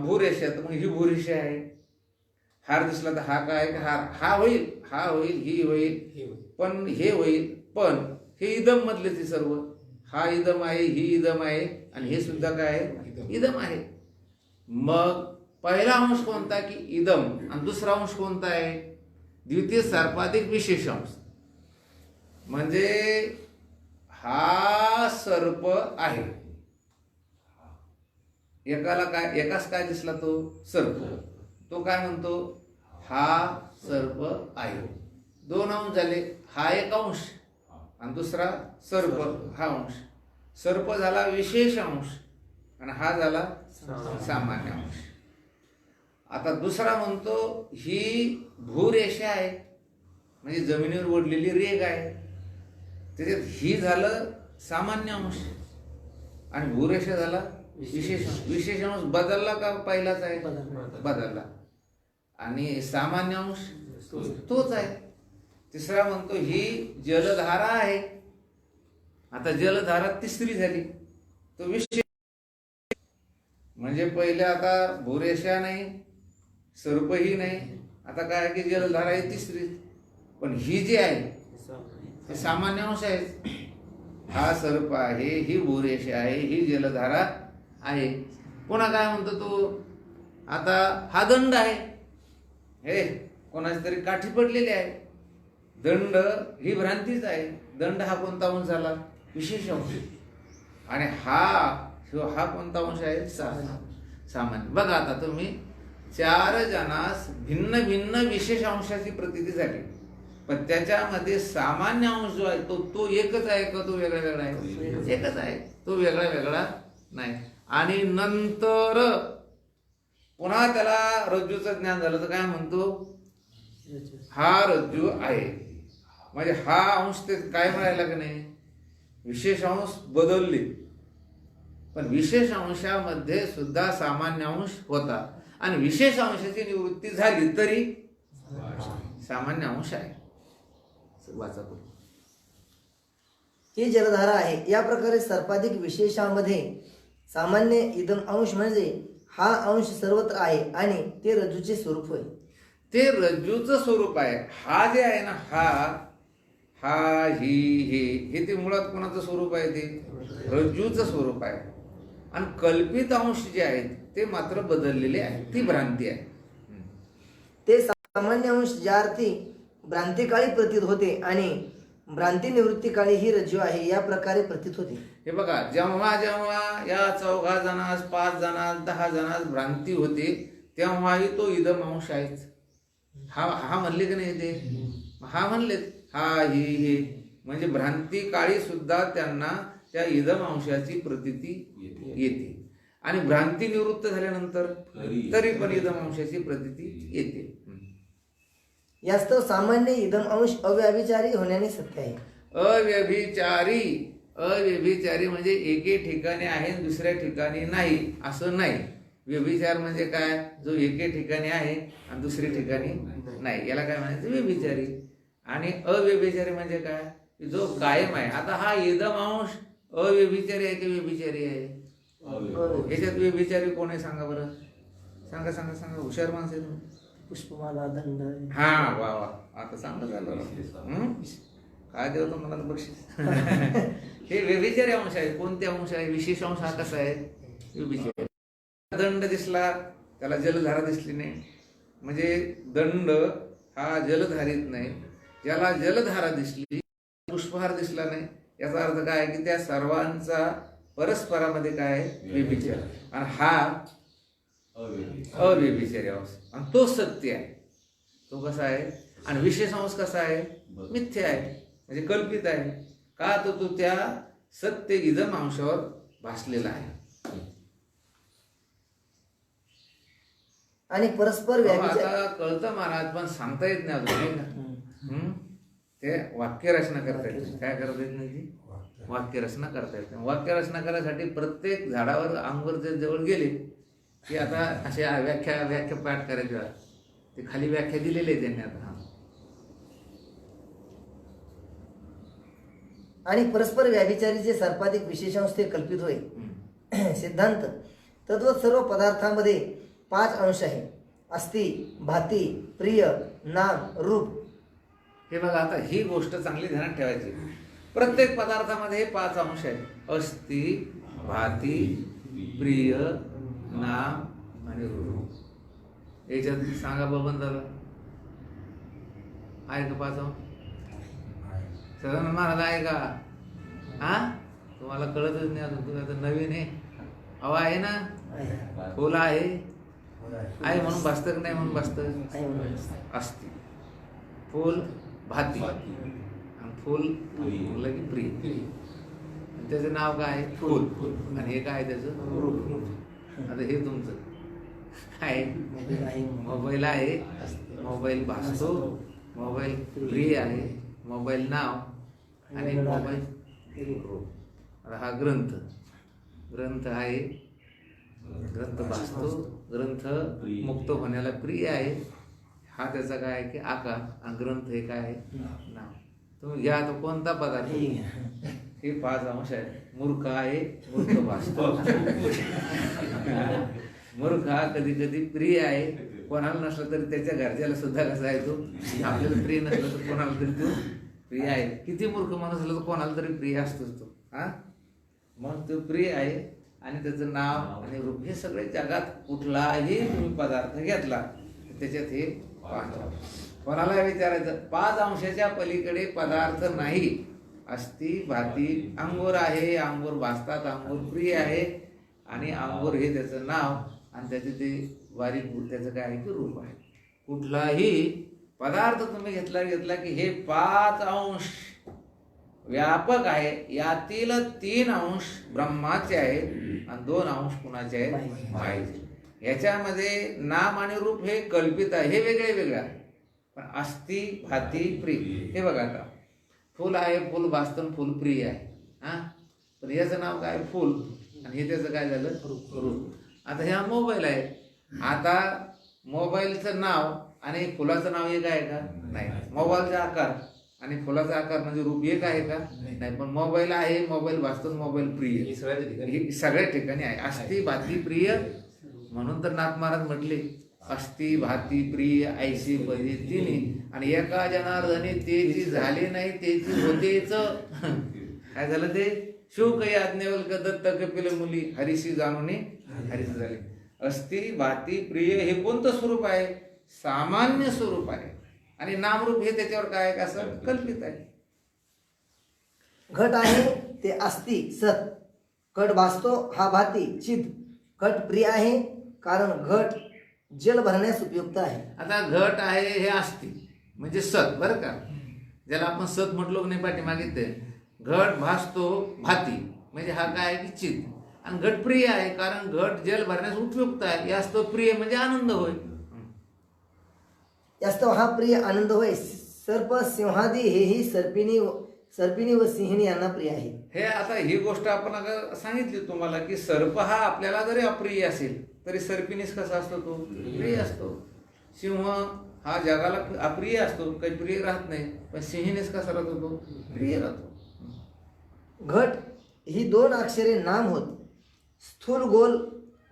भूरेषा तर मग ही भूरेषा आहे. हार दिसला तर हा काय? हार. हा होईल, ही होईल, पण हे होईल, पण हे इदम मधले ते सर्व. हा इदम आहे, ही इदम आहे आणि हे सुद्धा काय आहे? इदम आहे. मग पहिला अंश कोणता की इदम आणि दुसरा अंश कोणता आहे? द्वितीय सर्पाधिक विशेष अंश. म्हणजे हा सर्प आहे. एकास काय दिसला? तो सर्प. तो काय म्हणतो? हा सर्प आहे. 2 अंश झाले. हा एक अंश आणि दुसरा सर्प हा अंश. सर्प झाला विशेष अंश आणि हा झाला सामान्य अंश. आता दुसरा म्हणतो ही भूरेषा आहे, म्हणजे जमिनीवर ओढलेली रेघ आहे. त्याच्यात ही झालं सामान्य अंश आणि भूरेषा झाला विशेष अंश. विशेष अंश बदलला का पहिलाच आहे? बदलला. आणि सामान्य अंश तोच आहे. तिसरा म्हणतो ही जलधारा आहे. आता जलधारा तिसरी झाली. तो विशेष म्हणजे पहिले आता भूरेषा नाही, सर्पही नाही, आता काय की जलधारा ही तिसरी. पण ही जी आहे हे सामान्य अंश आहेत. हा सर्प आहे, ही भूरेष आहे, ही जलधारा आहे. पुन्हा काय म्हणतो तो, आता हा दंड आहे, हे कोणाची तरी काठी पडलेली आहे. दंड ही भ्रांतीच आहे. दंड हा कोणता अंश झाला? विशेष अंश. आणि हा कोणता अंश आहे? सामान्य. बघा आता तुम्ही 4 जणांस भिन्न भिन्न विशेष अंशाची प्रतीती झाली, पण त्याच्यामध्ये सामान्य अंश जो आहे तो एकच आहे का तो वेगळा वेगळा आहे? एकच आहे, तो वेगळा वेगळा नाही. आणि नंतर पुन्हा त्याला रज्जूचं ज्ञान झालं तर काय म्हणतो? हा रज्जू आहे. म्हणजे हा अंश ते काय म्हणायला की नाही? विशेष अंश बदलले, पण विशेष अंशामध्ये सुद्धा सामान्य अंश होता. आणि विशेष अंशाची निवृत्ती झाली तरी सामान्य अंश आहे. वाचा पुढे. ही जलधारा आहे. या प्रकारे सर्वाधिक विशेषामध्ये सामान्य इदम अंश म्हणजे हा अंश सर्वत्र आहे आणि ते रज्जूचे स्वरूप होय. ते रज्जूचं स्वरूप आहे. हा जे आहे ना, हा हे ते मुळात कोणाचं स्वरूप आहे? ते रज्जूचं स्वरूप आहे. आणि कल्पित अंश जे आहेत ते मात्र बदललेले आहेत. ती भ्रांती आहे. ते सामान्य अंश ज्या अर्थी भ्रांतिकाळी प्रतीत होते आणि भ्रांती निवृत्ती काळी ही रज्जू आहे या प्रकारे प्रतीत होते. हे बघा, जेव्हा जेव्हा या 4 जणांस, 5 जणांस, 10 जणांस भ्रांती होते तेव्हाही तो इदम अंश आहेच. हा म्हणले की नाही? ते हा म्हणले. हा हे म्हणजे भ्रांती काळी सुद्धा त्यांना त्या इदम अंशाची प्रतीती येते. आणि भ्रांती निवृत्त झाल्यानंतर तरी पण इदम अंशाची प्रतीती येते. यास्तव सामान्य इदम अंश अव्यभिचारी होण्याने सत्य आहे. अव्यभिचारी म्हणजे एके ठिकाणी आहे दुसऱ्या ठिकाणी नाही असं नाही. व्यभिचार म्हणजे काय? जो एके ठिकाणी आहे आणि दुसऱ्या ठिकाणी नाही, याला काय म्हणायचं? व्यभिचारी. आणि अव्यभिचारी म्हणजे काय? जो कायम आहे. आता हा इदम अंश अव्यभिचारी आहे की व्यभिचारी आहे? याच्यात व्यभिचारी कोण आहे सांगा बरं? सांगा. हुशार माणसं आहे तुम्ही. पुष्पमाला दंड. हा, वा, आता चांगलं झालं. काय देऊ तुम्हाला बक्षीस? हे व्यभिचारी अंश आहे. कोणते अंश आहे? विशेष अंश हा कसा आहे? व्यभिचारी. दंड दिसला, त्याला जलधारा दिसली नाही, म्हणजे दंड हा जलधारित नाही. ज्याला जलधारा दिसली, पुष्पहार दिसला नाही, याचा अर्थ काय? की त्या सर्वांचा परस्परामध्ये काय आहे? व्यभिचार. आणि हा अव्यभिचारी अंश, आणि तो सत्य आहे. तो कसा आहे? आणि विशेष अंश कसा आहे? मिथ्या आहे, म्हणजे कल्पित आहे. का? तो त्या सत्य इदम अंशावर भासलेला आहे. आणि परस्पर व्यभिचार. आता कळतं महाराज, पण सांगता येत नाही अजून, नाही का? ते वाक्य रचना करता येत. काय करता येत नाही? वाक्य रचना करता येत नाही. वाक्य रचना करायसाठी प्रत्येक झाडावर अंगवर जवळ गेले की आता असे व्याख्या पाठ करायच्या. ते खाली व्याख्या दिलेली आहे त्यांनी. आता आणि परस्पर व्याभिचारीचे सर्वाधिक विशेषांश ते कल्पित होय. सिद्धांत तद्वत सर्व पदार्थांमध्ये 5 अंश आहे. अस्ति, भाती, प्रिय, नाम, रूप. हे बघा, आता ही गोष्ट चांगली ध्यानात ठेवायची. प्रत्येक पदार्थामध्ये 5 अंश आहेत. अस्ति, भाती, प्रिय, नाम आणि रूप. याच्यात सांगा बबन दादा, आहे का 5 अंश? सदानंद महाराज आहे का? हा, तुम्हाला कळतच नाही अजून, तुम्ही आता नवीन आहे. हवा आहे ना? फुल आहे म्हणून भासतं की नाही म्हणून भासतं? असते. फुल भाती आणि फुल म्हणलं की प्रिय. त्याचं नाव काय आहे? फुल. आणि हे काय त्याचं? रूप. आता हे तुमचं काय? मोबाईल आहे. मोबाईल भासतो, मोबाईल प्रिय आहे, मोबाईल नाव आणि मोबाईल रूप. आता हा ग्रंथ आहे. ग्रंथ भासतो, ग्रंथ मुक्त होण्याला प्रिय आहे. हा त्याचा काय आहे की आकार. आणि ग्रंथ हे काय आहे? नाव. तुम्ही घ्या तो कोणता पदार्थ? हे 5 अंश आहे. मूर्ख आहे, मूर्ख भासतो. मूर्ख हा कधी कधी प्रिय आहे. कोणाला नसलं तरी त्याच्या घरच्याला सुद्धा कसा आहे तो? आपल्याला प्रिय नसलं तर कोणाला तरी तो प्रिय आहे. किती मूर्ख माणूस असला तर कोणाला तरी प्रिय असतोच तो. हा, मग तो प्रिय आहे आणि त्याचं नाव आणि रूप हे सगळे जगात कुठलाही तुम्ही पदार्थ घेतला त्याच्यात हे 5 कोणाला विचारायचं 5 अंशाच्या पलीकडे पदार्थ नाही. अस्ति भाती अंगूर आहे, अंगूर भासतात, अंगूर प्रिय आहे आणि अंगूर हे त्याचं नाव आणि त्याचे ते बारीक त्याचं काय आहे की रूप आहे. कुठलाही पदार्थ तुम्ही घेतला की हे 5 अंश व्यापक आहे. यातील 3 अंश ब्रह्माचे आहेत आणि 2 अंश कुणाचे आहेत मायेचे. ह्याच्यामध्ये नाम आणि रूप हे कल्पित आहे, हे वेगळे वेगळे आहे. पण अस्ति भाती प्रिय हे बघा आता फुल आहे, फुल भासतं, फुल प्रिय आहे. हा, पण याचं नाव काय फुल आणि हे त्याचं काय झालं रूप. आता ह्या मोबाईल आहे. आता मोबाईलचं नाव आणि फुलाचं नाव एक आहे का नाही. मोबाईलचा आकार आणि फुलाचा आकार म्हणजे रूप एक आहे का नाही. पण मोबाईल आहे, मोबाईल भासतो, मोबाईल प्रिय हे सगळ्या ठिकाणी हे सगळ्या ठिकाणी आहे. अस्ति भाती प्रिय म्हणून तर नाथ महाराज म्हटले अस्ति भाती प्रिय ऐशी पदी तिने आणि एका जनार्दनी तेची झाले नाही तेची होतेच. काय झालं ते शिव काही आज्ञेवल दत्त कपिल मुली हरीशी जाणून हरीशी झाले. अस्ति भाती प्रिय हे कोणतं स्वरूप आहे. सामान्य स्वरूप आहे आणि नामरूप हे त्याच्यावर काय आहे असं कल्पित आहे. घट आहे ते अस्ति सत, घट भासतो हा भाती चिद. घट प्रिय आहे कारण घट जल भरण्यास उपयुक्त आहे. आता घट आहे हे अस्ति म्हणजे सत बरं का, ज्याला आपण सत म्हटलो नाही पाठीमागे ते. घट भासतो भाती म्हणजे हा काय आहे की चित आणि घट प्रिय आहे कारण घट जल भरण्यास उपयुक्त आहे. यास तो प्रिय म्हणजे आनंद होय. यास्तव हा प्रिय आनंद होय. सर्प सिंहादी हेही सर्पिणी व सिंहिणी यांना प्रिय आहे. हे आता ही गोष्ट आपण अगं सांगितली तुम्हाला की सर्प हा आपल्याला जरी अप्रिय असेल तरी सर्पिणीस कसा असतो तो प्रिय असतो. सिंह हा जगाला अप्रिय असतो, काही प्रिय राहत नाही. पण सिंहिणीस कसा राहतो तो प्रिय राहतो. घट ही 2 अक्षरे नाम होत. स्थूल गोल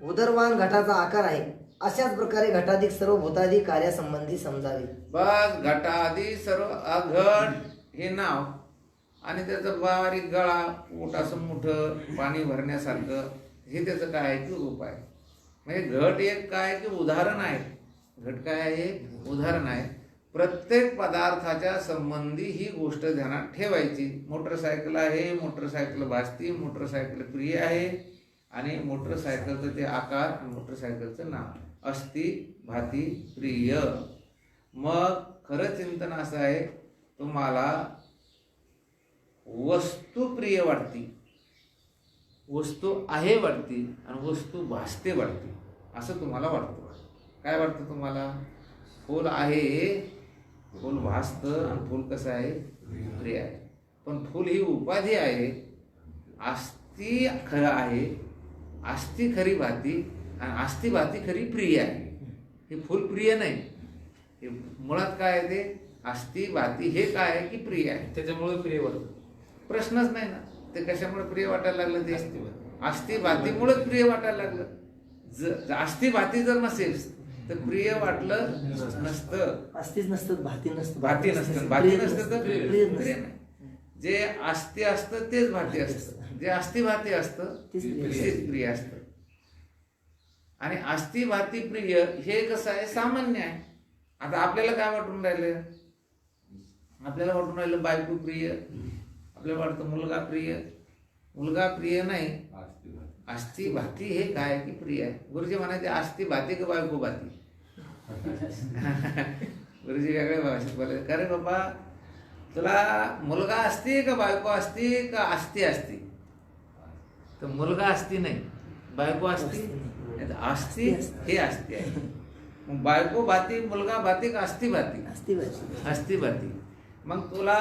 उदरवान घटाचा आकार आहे. अशाच प्रकारे घटाधिक सर्व भूतादी कार्यासंबंधी समजावे. बस घटादी सर्व घट हे नाव आणि त्याचं बारीक गळा पोट असं मोठं पाणी भरण्यासारखं हे त्याचं काय आहे की रूप आहे. म्हणजे घट एक काय की उदाहरण आहे. घट काय आहे उदाहरण आहे. प्रत्येक पदार्थाच्या संबंधी ही गोष्ट ध्यानात ठेवायची. मोटरसायकल आहे, मोटरसायकल भासती, मोटरसायकल प्रिय आहे आणि मोटरसायकलचं ते आकार आणि मोटरसायकलचं नाव अस्ति भाती प्रिय. मग खरं चिंतन असं आहे तुम्हाला वस्तू प्रिय वाटती, वस्तू आहे वाटती आणि वस्तू भासते वाटते असं तुम्हाला वाटतं. काय वाटतं तुम्हाला. फूल आहे, फूल भासतं आणि फूल कसं आहे प्रिय आहे. पण फूल ही उपाधी आहे. अस्ति खरं आहे, अस्ति खरी भाती आणि अस्ति भाती खरी प्रिय आहे. हे फूल प्रिय नाही. हे मुळात काय आहे ते अस्ति भाती हे काय आहे की प्रिय आहे. त्याच्यामुळे प्रिय वाटतं. प्रश्नच नाही ना. ते कशामुळे प्रिय वाटायला लागलं. ते अस्ति भातीमुळेच प्रिय वाटायला लागलं. अस्ति भाती जर नसेल तर प्रिय वाटलं नसतं. अस्तिच नसतं भाती नसतं. भाती नसतं, भाती नसतं तर प्रिय प्रिय नसतं. नाही. जे अस्ति असतं तेच भाती असतं, जे अस्ति भाती असतं तेच प्रिय असतं. आणि अस्ति भाती प्रिय हे कसं आहे सामान्य आहे. आता आपल्याला काय वाटून राहिलं. आपल्याला वाटून राहिलं बायको प्रिय, आपल्याला वाटतं मुलगा प्रिय. मुलगा प्रिय नाही, अस्ति भाती हे काय की प्रिय आहे. गुरुजी म्हणायचे अस्ति भाती का बायको भाती. गुरुजी वेगळ्या भाषेत बोलायचे का रे बाबा तुला मुलगा असती का बायको असती का अस्ति असती. तर मुलगा असती नाही, बायको असती. अस्ति हे अस्ति आहे. मग बायको भाती, मुलगा भाती का अस्ति भाती. अस्ति भाती. मग तुला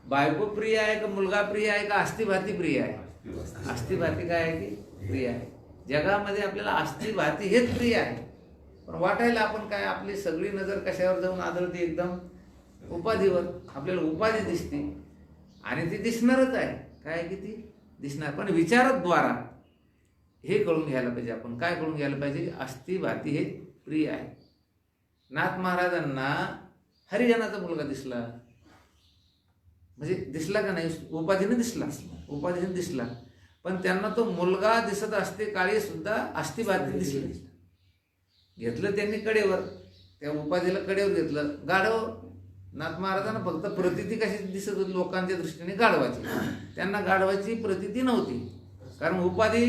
बायको प्रिय आहे का मुलगा प्रिय आहे का अस्ति भाती प्रिय आहे. अस्ति भाती काय आहे की प्रिय आहे. जगामध्ये आपल्याला अस्ति भाती हेच प्रिय आहे. पण वाटायला आपण काय आपली सगळी नजर कशावर जाऊन आदळते एकदम उपाधीवर. आपल्याला उपाधी दिसते आणि ती दिसणारच आहे. काय की ती दिसणार. पण विचाराद्वारा हे कळून घ्यायला पाहिजे. आपण काय कळून घ्यायला पाहिजे. अस्ति भाती हे प्रिय आहे. नाथ महाराजांना हरिजनाचा मुलगा दिसला म्हणजे दिसला का नाही, उपाधीने दिसला पण त्यांना तो मुलगा दिसत असते काळी सुद्धा अस्थि भाती दिसली. घेतलं त्यांनी कडेवर, त्या उपाधीला कडेवर घेतलं. गाढव नाथ महाराजांना फक्त प्रतीती कशी दिसत होती लोकांच्या दृष्टीने गाढवाची, त्यांना गाढवाची प्रतीती नव्हती. कारण उपाधी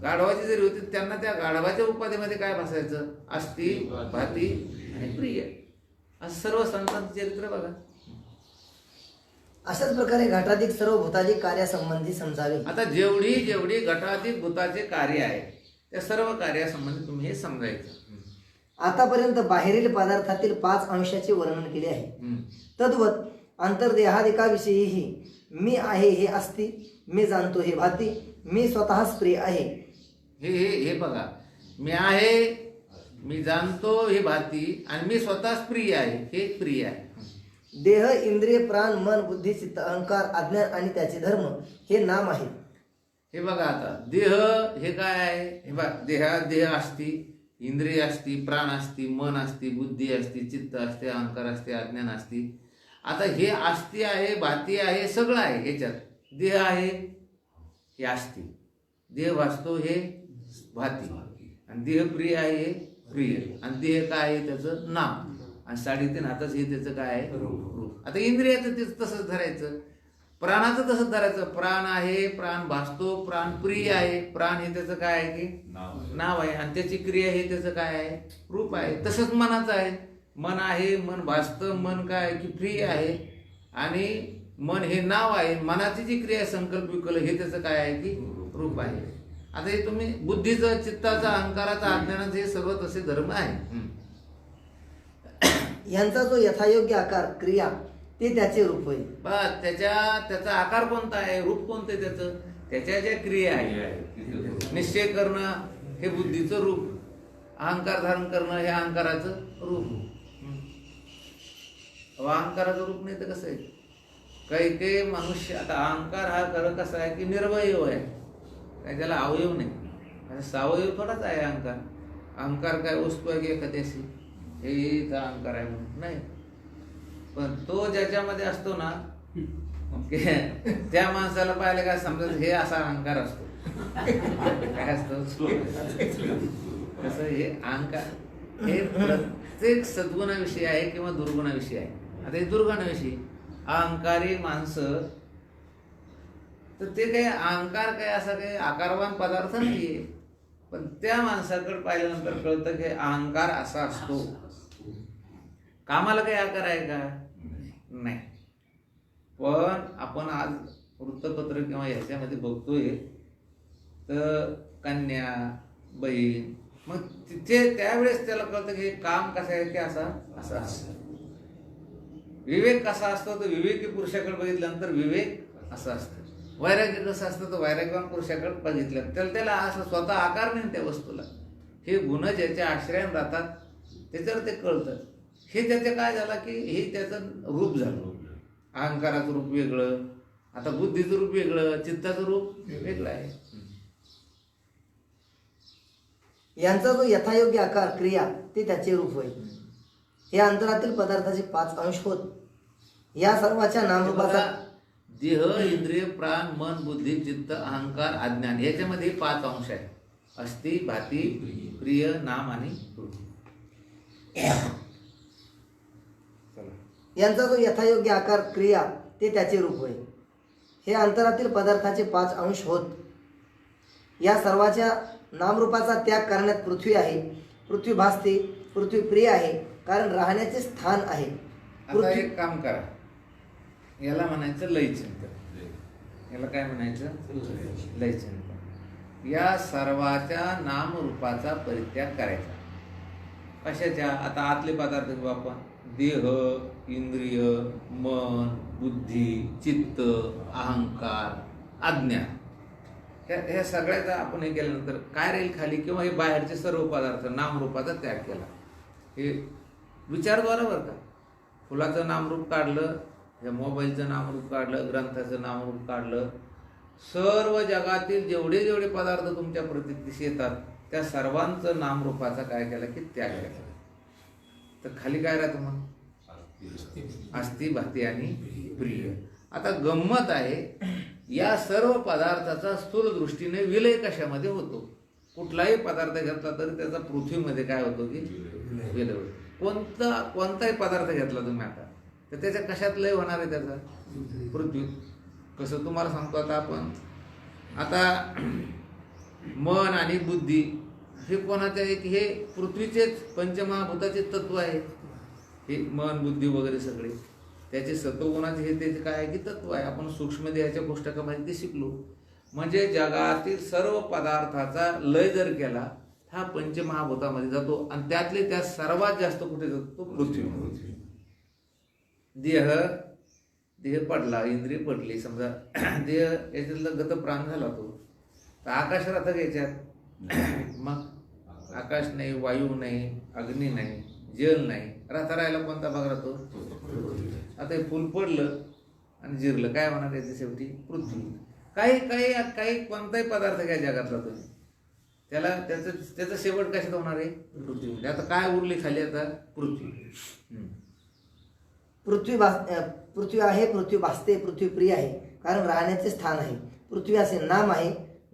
गाढवाची जरी होती त्यांना त्या गाढवाच्या उपाधीमध्ये काय भासायचं, अस्थि भाती आणि प्रिय. असं सर्व संतांचं चरित्र बघा. अशाच प्रकारे घटाधिक सर्व भूताधिक कार्यासंबंधी समजावे. आता जेवढी जेवढी घटाधिक भूताचे कार्य आहे त्या सर्व कार्यासंबंधी तुम्ही हे समजायचं. आतापर्यंत बाहेरील पदार्थातील 5 अंशाचे वर्णन केले आहे. तद्वत अंतर्देहादिकाविषयीही मी आहे हे अस्ति, मी जाणतो हे भाती, मी स्वतःच प्रिय आहे. हे बघा, मी आहे, मी जाणतो हे भाती आणि मी स्वतःच प्रिय आहे, हे प्रिय आहे. देह, इंद्रिय, प्राण, मन, बुद्धी, चित्त, अहंकार, अज्ञान आणि त्याचे धर्म हे नाम आहे. हे बघा, आता देह हे काय आहे, हे बघा, देह असती, इंद्रिय असती, प्राण असती, मन असती, बुद्धी असती, चित्त असते, अहंकार असते, अज्ञान असती. आता हे असती आहे, भाती आहे, सगळं आहे. ह्याच्यात देह आहे हे असती, देह वाचतो हे भाती, आणि देह प्रिय आहे हे प्रिय, आणि देह काय आहे त्याचं नाम, आणि 3.5 हातच हे त्याचं काय आहे रूप. आता इंद्रियाचं तेच तसंच धरायचं, प्राणाचं तसंच धरायचं. प्राण आहे, प्राण भासतो, प्राण प्रिय आहे, प्राण हे त्याचं काय आहे की नाव आहे, आणि त्याची क्रिया हे त्याचं काय आहे रूप आहे. तसंच मनाचं आहे, मन आहे, मन भासतं, मन काय आहे की प्रिय आहे, आणि मन हे नाव आहे, मनाची जी क्रिया संकल्प विकल्प हे त्याचं काय आहे की रूप आहे. आता हे तुम्ही बुद्धीचं, चित्ताचं, अहंकाराचं, अज्ञानाचं हे सर्व तसे धर्म आहे. यांचा जो यथायोग्य आकार, क्रिया ते त्याचे रूप होय. बस त्याचा आकार कोणता आहे, रूप कोणतं आहे त्याचं, त्याच्या ज्या क्रिया आहे, निश्चय करणं हे बुद्धीचं रूप, अहंकार धारण करणं हे अहंकाराचं रूप. अहंकाराचं रूप नाही तर कसं आहे, काही मनुष्य, आता अहंकार हा खरं कसा आहे की निर्वयव आहे, काय त्याला अवयव नाही, आता सावयव थोडाच आहे अहंकार. अहंकार काय वस्तू आहे की एखाद्याशी हे अहंकार आहे म्हणून नाही, पण तो ज्याच्यामध्ये असतो ना त्या माणसाला पाहिलं काय समजत हे असा अहंकार असतो. काय असतो कसं, हे अहंकार हे प्रत्येक सद्गुणाविषयी आहे किंवा दुर्गुणाविषयी आहे. आता हे दुर्गुणाविषयी अहंकारी माणसं, तर ते काही अहंकार काय असा काही आकारवान पदार्थ नाहीये, पण त्या माणसाकडे पाहिल्यानंतर कळतं की अहंकार असा असतो. कामाला काही आकार आहे का नाही, पण आपण आज वृत्तपत्र किंवा ह्याच्यामध्ये बघतोय तर कन्या, बहीण, मग तिथे त्यावेळेस त्याला कळतं की हे काम कसं आहे की असा असतं. विवेक कसा असतो तर विवेकी पुरुषाकडे बघितल्यानंतर विवेक असं असतं. वैराग्य कसं असतं तर वैराग्यवान पुरुषाकडे बघितलं त्याला असं स्वतः आकार नाही त्या वस्तूला. हे गुण ज्याच्या आश्रयात राहतात त्याच्यावर ते कळतं. हे त्याचे काय झालं की हे त्याचं रूप झालं. अहंकाराचं रूप वेगळं, आता बुद्धीचं रूप वेगळं, चित्ताचं रूप वेगळं आहे. यांचा जो यथायोग्य आकार, क्रिया ते त्याचे रूप होय. हे अंतरातील पदार्थाचे 5 अंश होत. या सर्वाच्या नामरूपाचा देह, इंद्रिय, प्राण, मन, बुद्धी, चित्त, अहंकार, अज्ञान याच्यामध्ये 5 अंश आहे. अस्थि, भाती, प्रिय, नाम आणि रूप. यांचा जो यथायोग्य आकार, क्रिया ते त्याचे रूप होय. हे अंतरातील पदार्थाचे 5 अंश होत. या सर्वाच्या नामरूपाचा त्याग करण्यात पृथ्वी आहे. पृथ्वी भासते, पृथ्वी प्रिय आहे, कारण राहण्याचे स्थान आहे. आता एक काम करा, याला म्हणायचं लयचिंतन. याला काय म्हणायचं लयचिंतन. या सर्वाच्या नामरूपाचा परित्याग करायचा. कशाच्या, आता आतले पदार्थ घेऊ आपण, देह, इंद्रिय, मन, बुद्धी, चित्त, अहंकार, अज्ञान, ह्या सगळ्याचा आपण हे केल्यानंतर काय राहील खाली, किंवा हे बाहेरचे सर्व पदार्थ नामरूपाचा त्याग केला. हे विचारद्वारा बरं का. फुलाचं नामरूप काढलं, या मोबाईलचं नामरूप काढलं, ग्रंथाचं नामरूप काढलं, सर्व जगातील जेवढे जेवढे पदार्थ तुमच्या प्रतिष्ठेस येतात त्या सर्वांचं नामरूपाचा काय केला की त्याग केला. तर खाली काय राहतं मग अस्थि, भाती आणि प्रिय. आता गंमत आहे, या सर्व पदार्थाचा स्थूल दृष्टीने विलय कशामध्ये होतो? कुठलाही पदार्थ घेतला तरी त्याचा पृथ्वीमध्ये काय होतो की विलय होतो. कोणताही पदार्थ घेतला तुम्ही आता तर त्याच्या कशात लय होणार आहे? त्याचा पृथ्वी. कसं तुम्हाला सांगतो, आता मन आणि बुद्धी हे कोणाचे आहे की हे पृथ्वीचेच पंचमहाभूताचे तत्व आहे. हे मन बुद्धी वगैरे सगळे त्याचे सत्वगुणाचे हे त्याचे काय आहे की तत्व आहे. आपण सूक्ष्म देहाच्या पुस्तकामध्ये ते शिकलो. म्हणजे जगातील सर्व पदार्थाचा लय जर केला हा पंचमहाभूतामध्ये जातो आणि त्यातले त्यात सर्वात जास्त कुठे जातो? तो पृथ्वी. देह पडला, इंद्रिय पडली, समजा देह याच्यातला गत प्राण झाला तो, तर आकाश राहतं का याच्यात? मग आकाश नाही, वायू नाही, अग्नी नाही, जल नाही, राहायला कोणता भाग राहतो? आता हे फुल पडलं आणि जिरलं, काय होणार याच्या शेवटी? पृथ्वी. काही कोणताही पदार्थ घ्या जगातला तुम्ही, त्याचा शेवट कशात होणार आहे? पृथ्वी. आता काय उरली खाली? आता पृथ्वी. पृथ्वी आहे, पृथ्वी भासते, पृथ्वी प्रिय आहे, कारण राहण्याचे स्थान आहे. पृथ्वी असे नाम आहे,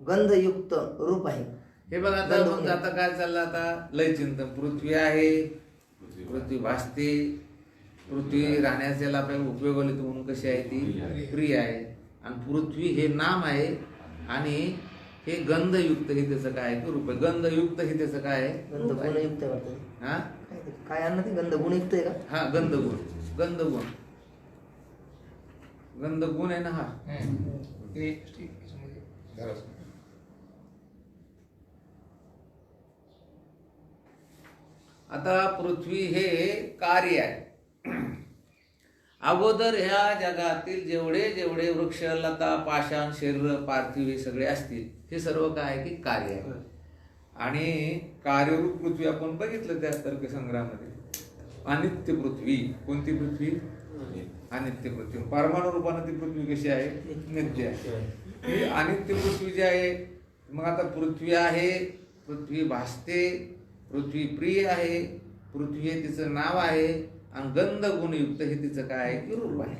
गंधयुक्त रूप आहे. हे बघा आता मग आता काय चाललं? आता लय चिंतन. पृथ्वी आहे, पृथ्वी भासते, पृथ्वी राहण्याच्या आपल्याला उपयोग आले म्हणून कशी आहे? ती प्रिय आहे. आणि पृथ्वी हे नाम आहे आणि हे गंधयुक्त हे त्याचं काय आहे? रूप आहे. गंधयुक्त हे त्याचं काय आहे? गंधगुणयुक्त आहे. हा काय अन्न ते गंधगुणयुक्त आहे का? हा गंधगुण. गंधगुण आहे ना हा. आता पृथ्वी हे कार्य आहे. अगोदर ह्या जगातील जेवढे वृक्ष, लता, पाषाण, शरीर, पार्थिव हे सगळे असतील, हे सर्व काय आहे की कार्य आहे. आणि कार्यरूप पृथ्वी आपण बघितलं त्या तर्कसंग्रहामध्ये. अनित्य पृथ्वी. कोणती पृथ्वी? अनित्य पृथ्वी. परमाणु रूपाने ती पृथ्वी कशी आहे? नित्य आहे. ही अनित्य पृथ्वी जी आहे. मग आता पृथ्वी आहे, पृथ्वी भासते, पृथ्वी प्रिय आहे, पृथ्वी हे तिचं नाव आहे आणि गंध गुणयुक्त हे तिचं काय आहे की रूप आहे.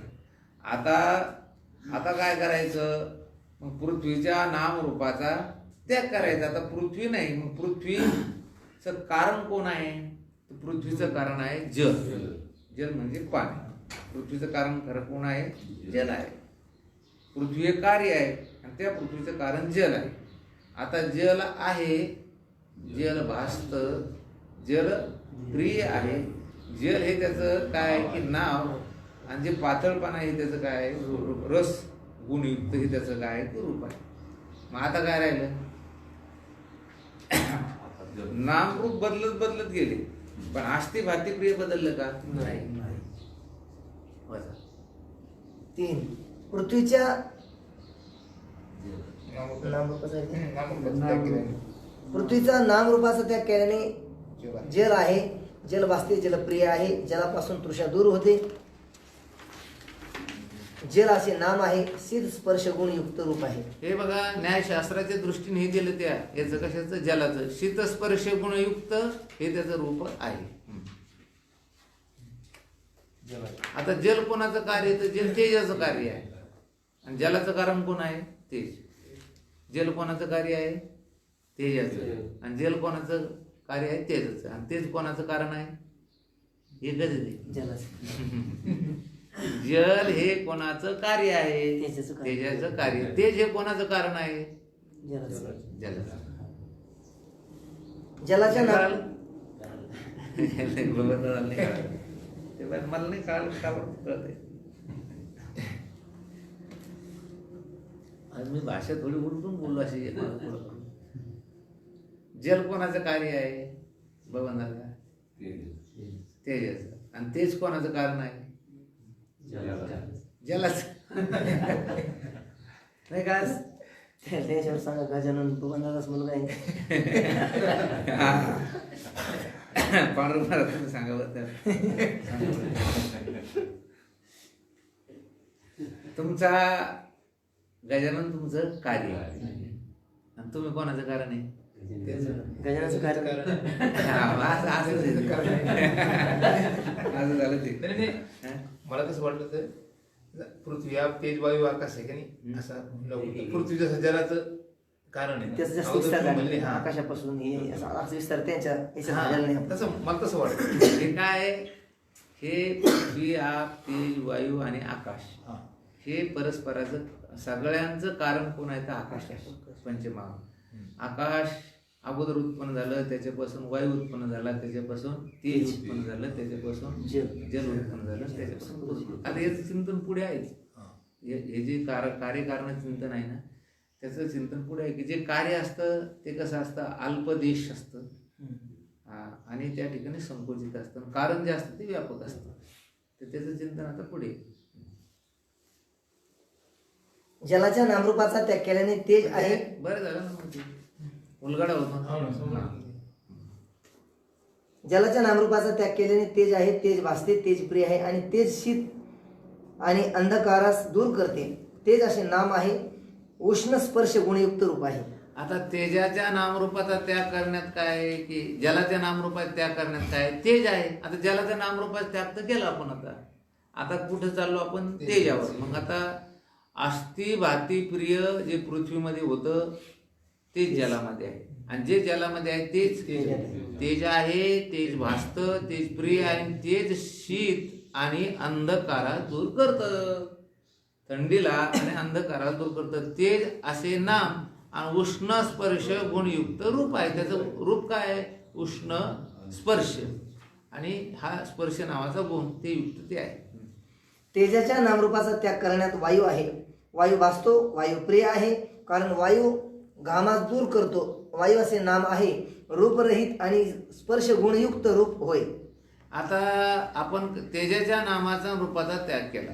आता काय करायचं? मग पृथ्वीच्या नाम रूपाचा त्याग करायचा. आता पृथ्वी नाही, मग पृथ्वीचं कारण कोण आहे? पृथ्वीचं कारण आहे जल. जल म्हणजे पाणी. पृथ्वीचं कारण खरं कोण आहे? जल आहे. पृथ्वी हे कार्य आहे आणि त्या पृथ्वीचं कारण जल आहे. आता जल आहे, जल भासत, जल प्रिय आहे, जल हे त्याचं काय आहे की नाव, आणि जे पातळपणा आहे त्याचं काय आहे? रस गुणयुक्त हे त्याचं काय आहे? रूप आहे. मग आता काय राहिलं? नाम रूप बदलत गेले, पण आस्ती भाती प्रिय बदललं का? नाही. 3. पृथ्वीच्या पृथ्वीचा नामरूपाचा त्याग केल्याने जल आहे, जल भासते, जलप्रिय आहे, जलापासून तृषा दूर होते. जल असे नाम आहे, शीत स्पर्श गुणयुक्त रूप आहे. हे बघा, न्यायशास्त्राच्या दृष्टीने हे दिलं त्या याचं कशाचं? जलाचं. शीतस्पर्श गुणयुक्त हे त्याचं रूप आहे. आता जल कोणाचं कार्य? तर जल तेजाचं कार्य आहे. आणि जलाचं कारण कोण आहे? तेज. जल कोणाचं कार्य आहे? तेजाचं. आणि जल कोणाचं कार्य आहे? तेजाचं. आणि तेज कोणाचं कारण आहे? एकच आहे जलाचं. जल हे कोणाचं कार्य आहे? तेजाचं कार्य. तेज हे कोणाचं कारण आहे? जलाचं. जलाच्या मला नाही कळत. आज मी भाषा थोडी उलटून बोललो अशी. जल कोणाचं कार्य आहे? बघणार तेजाचं. आणि तेज कोणाचं कारण आहे? जलाच. नाही का? त्याच्यावर सांगा, गजानन बबनदादाच मुलगा आहे. पांडुरंग महाराज सांगा बरं. तुमचा गजानन तुमचं कार्य आणि तुम्ही कोणाचं कारण आहे? गजाननचं कारण. असं झालं ते. मला कसं वाटलं तर पृथ्वी आप तेज वायू आकाश आहे का नाही असा लवकर पृथ्वी जसं जलाचं कारण आहे त्याचा ना. जास्त अगोदर विस्तार तुम्ही झाला म्हणले, नाही. हा. आकाशापासून हे असा विस्तार त्यांच्या याच्यात हा, झालेला नाही. तसं मला तसं वाटतं. हे काय हे पृथ्वी आग तेज वायू आणि आकाश हा. हे परस्पराचं सगळ्यांचं कारण कोण आहे तर आकाश आहे. पंचमहाभूत. आकाश अगोदर उत्पन्न झालं, त्याच्यापासून वायू उत्पन्न झाला, त्याच्यापासून तेज उत्पन्न झालं, त्याच्यापासून जल उत्पन्न झालं, त्याच्यापासून पृथ्वी. आता याचं चिंतन पुढे आहेच. हा. हे जे कार्यकारण चिंतन आहे ना त्याचं चिंतन पुढे आहे की जे कार्य असतं ते कसं असतं अल्पदेश असतं आणि त्या ठिकाणी संकुचित असतं. कारण जे असतं ते व्यापक असतं. तर त्याचं चिंतन आता पुढे आहे. जलाच्या नामरूपाचा त्याग केल्याने तेज आहे. बरं झालं ना मग ते उलगडा होतो हो ना, समजलं. ना. जलाच्या नामरूपाचा त्याग केल्याने तेज आहे, तेज भासते, तेज प्रिय आहे आणि तेज शीत आणि अंधकारास दूर करते. तेज असे नाम आहे, उष्ण स्पर्श गुणयुक्त रूप आहे. आता तेजाच्या नामरूपाचा त्याग करण्यात काय आहे की जलाच्या नामरूपाचा त्याग करण्यात काय आहे? तेज आहे. आता जलाच्या नामरूपाचा त्याग तर केला आपण. आता कुठं चाललो आपण तेजावर. मग आता अस्थि भाती प्रिय जे पृथ्वीमध्ये होतं तेच जलामध्ये आहे आणि जे जलामध्ये आहे तेच तेज आहे, तेज भासतं, तेज प्रिय आणि तेज शीत आणि अंधकारा दूर करतं. थंडीला आणि अंधकाराला दूर करतं. तेज असे नाम आणि उष्ण स्पर्श गुणयुक्त रूप आहे. त्याचं रूप काय आहे? उष्ण स्पर्श आणि हा स्पर्श नावाचा गुण ते युक्त ते आहे. तेजाच्या नामरूपाचा त्याग करण्यात वायू आहे. वायू भासतो, वायू प्रिय आहे, कारण वायू घामास दूर करतो. वायू असे नाम आहे, रूपरहित आणि स्पर्श गुणयुक्त रूप होय. आता आपण तेजाच्या नामाचा रूपाचा त्याग केला.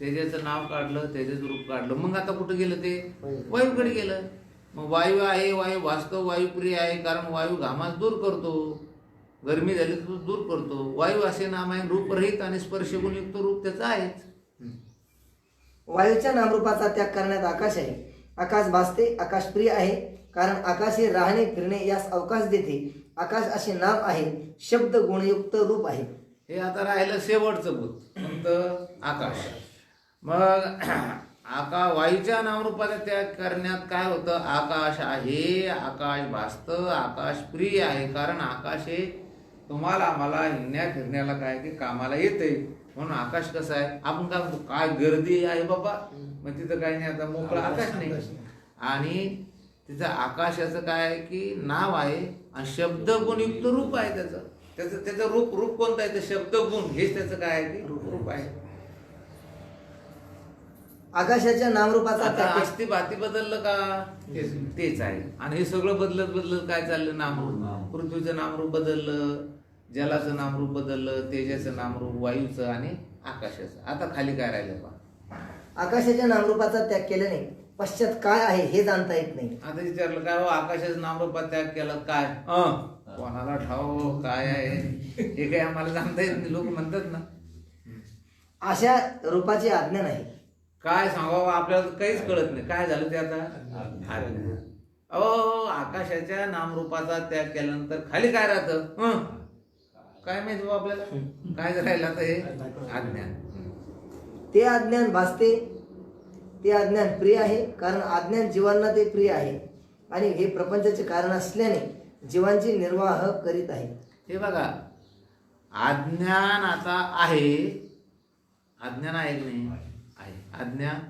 तेजाचं नाव काढलं, तेजाचं रूप काढलं. मग आता कुठं गेलं ते? वायूकडे गेलं. मग वायू आहे, वायू भासतो, वायू प्रिय आहे, कारण वायू घामास दूर करतो. गरमी झाली तर दूर करतो. वायू असे नाम आहे, रूपरहित आणि स्पर्श गुणयुक्त रूप त्याचं आहेच. वायूच्या नामरूपाचा त्याग करण्यात आकाश आहे. आकाश भासते, आकाश प्रिय आहे, कारण आकाश हे राहणे फिरणे यास अवकाश देते. आकाश असे नाम आहे, शब्द गुणयुक्त रूप आहे. हे आता राहिलं शेवटचं भूत कोणतं? आकाश. मग वायूच्या नामरूपाचा त्याग करण्यात काय होतं? आकाश आहे, आकाश भासतं, आकाश प्रिय आहे, कारण आकाश हे तुम्हाला आम्हाला हिंडण्या फिरण्याला काय की कामाला येते. म्हणून आकाश कसं आहे? आपण काय म्हणतो काय गर्दी आहे बाबा, मग तिथं काही नाही, आता मोकळं आकाश नाही. आणि तिथं आकाशाचं काय आहे की नाव आहे आणि शब्द गुणयुक्त रूप आहे. त्याचं रूप कोणतं आहे? तर शब्द गुण हेच त्याचं काय आहे की रूप आहे. आकाशाच्या नामरूपाचा आता त्याग अस्थि भाती बदललं का? तेच आहे. आणि हे सगळं बदलत काय चाललं? नामरूप. पृथ्वीचं नामरूप बदललं, जलाचं नामरूप बदललं, तेजाचं नामरूप, वायूचं आणि आकाशाचं. आता खाली काय राहिलं पहा. आकाशाच्या नामरूपाचा त्याग केल्याने पश्चात काय आहे हे जाणता येत नाही. आता विचारलं काय हो आकाशाचं नामरूपात त्याग केला काय? कोणाला ठाव काय आहे हे काही आम्हाला जाणता येत नाही. लोक म्हणतात ना अशा रूपाची आज्ञा नाही. काय सांगावं आपल्याला तर काहीच कळत नाही. काय झालं ते आता? आज्ञा. आकाशाच्या नामरूपाचा त्याग केल्यानंतर खाली काय राहतं? काय माहिती बा आपल्याला काय राहिलं आता? हे अज्ञान. ते अज्ञान भासते, ते अज्ञान प्रिय आहे, कारण अज्ञान जीवांना ते प्रिय आहे आणि हे प्रपंचाचे कारण असल्याने जीवांची निर्वाह करीत आहे. हे बघा अज्ञान आता आहे. अज्ञान आहे की नाही? आहे. अज्ञान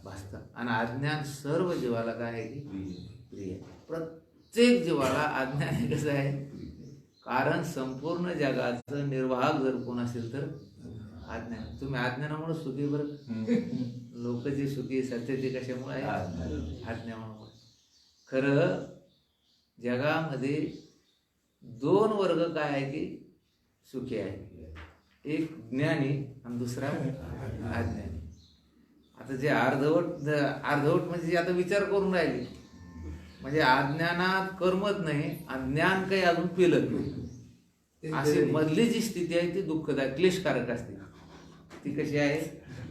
भासतं आणि अज्ञान सर्व जीवाला काय आहे की प्रिय. प्रत्येक जीवाला अज्ञान हे कसं आहे? कारण संपूर्ण जगाचं निर्वाह जर कोण असेल तर अज्ञान. तुम्ही अज्ञानामुळे सुखी. बरं लोक जे सुखी सत्य ते कशामुळे आहे? अज्ञानामुळे. खरं जगामध्ये दोन वर्ग काय आहे की सुखी आहे. एक ज्ञानी आणि दुसरा अज्ञानी. आता जे अर्धवट म्हणजे आता विचार करून राहिले म्हणजे अज्ञानात कर्मच नाही आणि ज्ञान काही अजून पेलत नाही. अशी मधली जी स्थिती आहे ती दुःखदायक क्लेशकारक असते. ती कशी आहे?